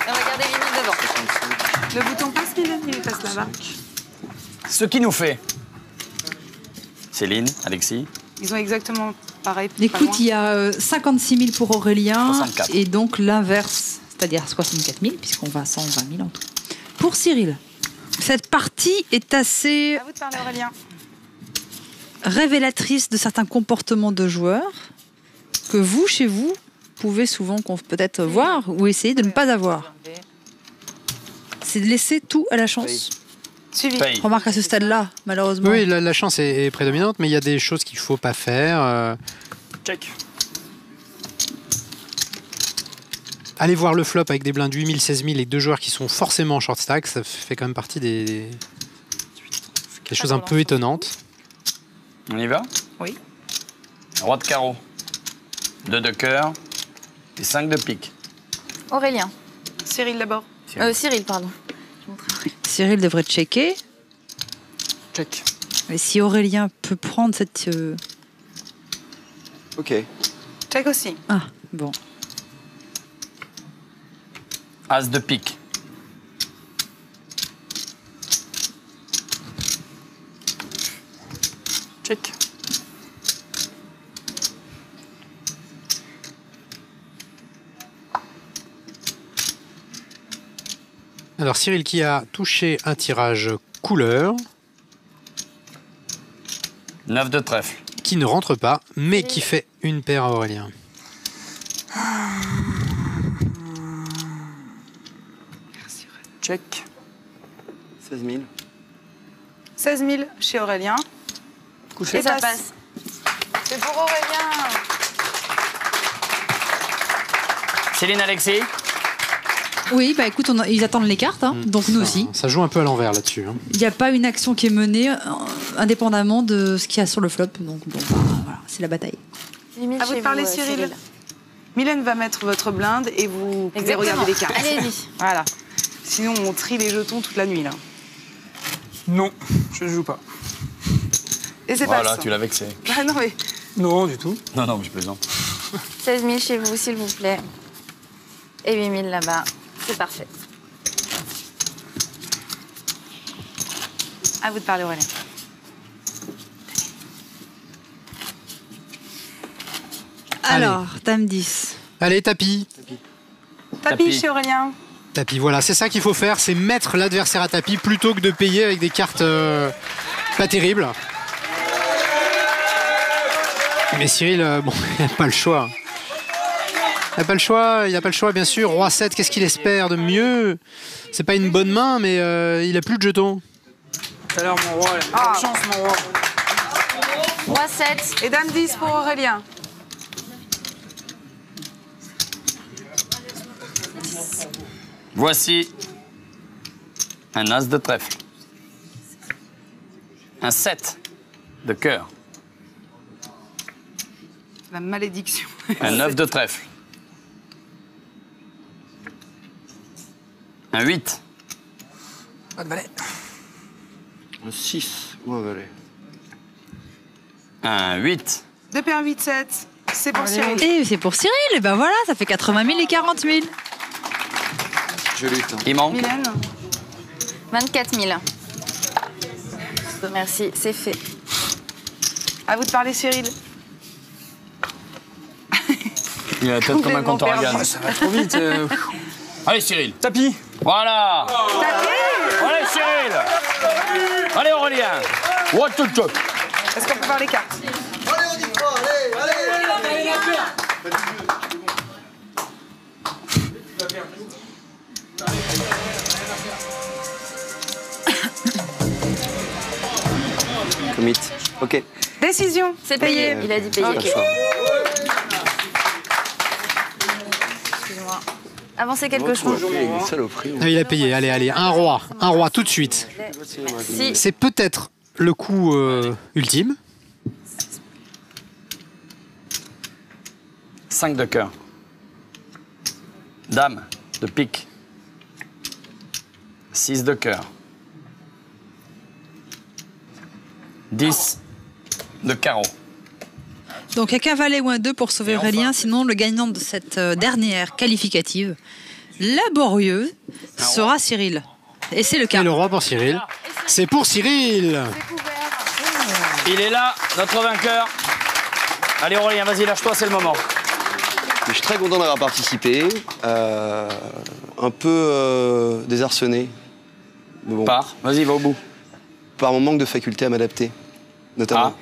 Et regardez Mylène devant. le bouton passe, Mylène, il passe là-bas. Ce qui nous fait. Céline, Alexis. Ils ont exactement pareil. pas Écoute, loin. il y a 56 000 pour Aurélien 64. et donc l'inverse, c'est-à-dire 64 000, puisqu'on va à 120 000 en tout. Pour Cyril, cette partie est assez À vous de parler, Aurélien. révélatrice de certains comportements de joueurs que vous, chez vous, pouvez souvent peut-être voir ou essayer de ne pas avoir. C'est de laisser tout à la chance. Suivi. Paye. Remarque à ce stade-là, malheureusement. Oui, la chance est prédominante, mais il y a des choses qu'il ne faut pas faire. Check. Allez voir le flop avec des blindes 8 000, 16 000 et 2 joueurs qui sont forcément en short stack, ça fait quand même partie des choses un peu étonnantes. On y va? Oui. Roi de carreau, 2 de cœur et 5 de pique. Aurélien. Cyril d'abord. Cyril, pardon. Cyril devrait checker. Check. Mais si Aurélien peut prendre cette... Ok. Check aussi. Ah, bon. As de pique. Check. Alors Cyril qui a touché un tirage couleur, 9 de trèfle. qui ne rentre pas, mais qui fait une paire à Aurélien. Check. 16 000. 16 000 chez Aurélien. Et ça passe. C'est pour Aurélien. Céline, Alexis. Oui, bah écoute, ils attendent les cartes, hein, donc nous aussi. Ça joue un peu à l'envers là-dessus. Hein. Il n'y a pas une action qui est menée indépendamment de ce qu'il y a sur le flop, donc bon, voilà, c'est la bataille. Limite À vous chez de parler, vous, Cyril. Mylène va mettre votre blinde et vous pouvez Exactement. regarder les cartes. Allez-y. Voilà. Sinon, on trie les jetons toute la nuit, là. Non, je ne joue pas. Et c'est Voilà, pas tu l'as vexé. Ah non, mais Non, du tout. Non, non, mais je plaisante. 16 000 chez vous, s'il vous plaît. Et 8 000 là-bas. C'est parfait. à vous de parler, Aurélien. Alors, dame 10. Allez, tapis. Tapis chez Aurélien. Tapis, voilà, c'est ça qu'il faut faire, c'est mettre l'adversaire à tapis plutôt que de payer avec des cartes pas terribles. Mais Cyril, bon, il n'a pas le choix. Il n'a pas le choix, bien sûr. Roi 7, qu'est-ce qu'il espère de mieux? C'est pas une bonne main, mais il a plus de jetons. Tout à l'heure, mon roi, il a pas de chance, mon roi. Roi 7. Et dame 10 pour Aurélien. Voici un as de trèfle. Un 7 de cœur. La malédiction. Un 9 de trèfle. Un 8. Pas de valet. Un 6 ou un valet. Un 8. 2 paires 8, 7. C'est pour Cyril. Et c'est pour Cyril, et ben voilà, ça fait 80 000 et 40 000. Je lutte. Hein. Il manque. Mylène. 24 000. Merci, c'est fait. À vous de parler, Cyril. Il a la tête comme un compteur à Complètement gaz. Ça va trop vite. Allez, Cyril. Tapis. Voilà. Allez, Cyril. Allez, Aurélien. What to do? Est-ce qu'on peut voir les cartes? Mythe. Ok. Décision. C'est payé. Il a dit payé. Pas le choix. Excuse-moi. Avancez quelque chose. Ah, il a payé, allez, un roi tout de suite. Si. C'est peut-être le coup ultime. 5 de cœur. Dame de pique. 6 de cœur. 10 de carreau. Donc, il n'y a qu'un valet ou un 2 pour sauver Aurélien. Sinon, le gagnant de cette dernière qualificative, laborieuse, sera Cyril. Et c'est le cas. Et le roi pour Cyril. C'est pour Cyril. Il est là, notre vainqueur. Allez Aurélien, vas-y, lâche-toi, c'est le moment. Je suis très content d'avoir participé. Un peu désarçonné. Mais bon. Vas-y, va au bout. Par mon manque de faculté à m'adapter, notamment.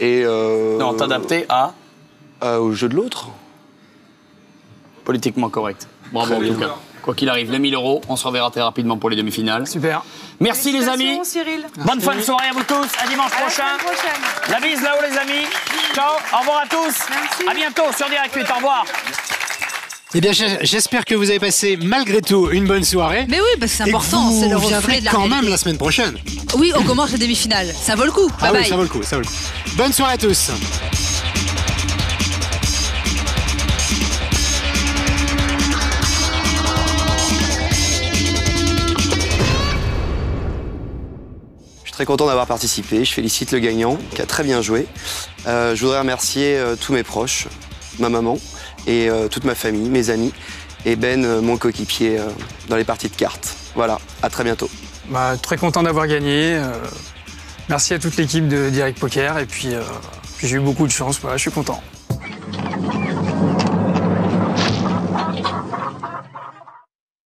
Et non, t'adapter au jeu de l'autre. Politiquement correct. Bravo en tout cas. Quoi qu'il arrive, les 1000 €, on se reverra très rapidement pour les demi-finales. Super. Merci les amis. Cyril. Bonne fin de soirée à vous tous. À dimanche prochain. La bise là-haut les amis. Ciao. Au revoir à tous. Merci. À bientôt sur Direct 8. Au revoir. Eh bien, j'espère que vous avez passé malgré tout une bonne soirée. Mais oui, parce que c'est important, c'est le reflet de la quand réalité. même la semaine prochaine. Oui, on commence les demi-finales. Ça vaut le coup. Bye bye. Oui, ça vaut le coup, ça vaut le coup. Bonne soirée à tous. Je suis très content d'avoir participé. Je félicite le gagnant qui a très bien joué. Je voudrais remercier tous mes proches, ma maman et toute ma famille, mes amis, et Ben, mon coéquipier dans les parties de cartes. Voilà, à très bientôt. Très content d'avoir gagné. Merci à toute l'équipe de Direct Poker. Et puis j'ai eu beaucoup de chance. Voilà, je suis content.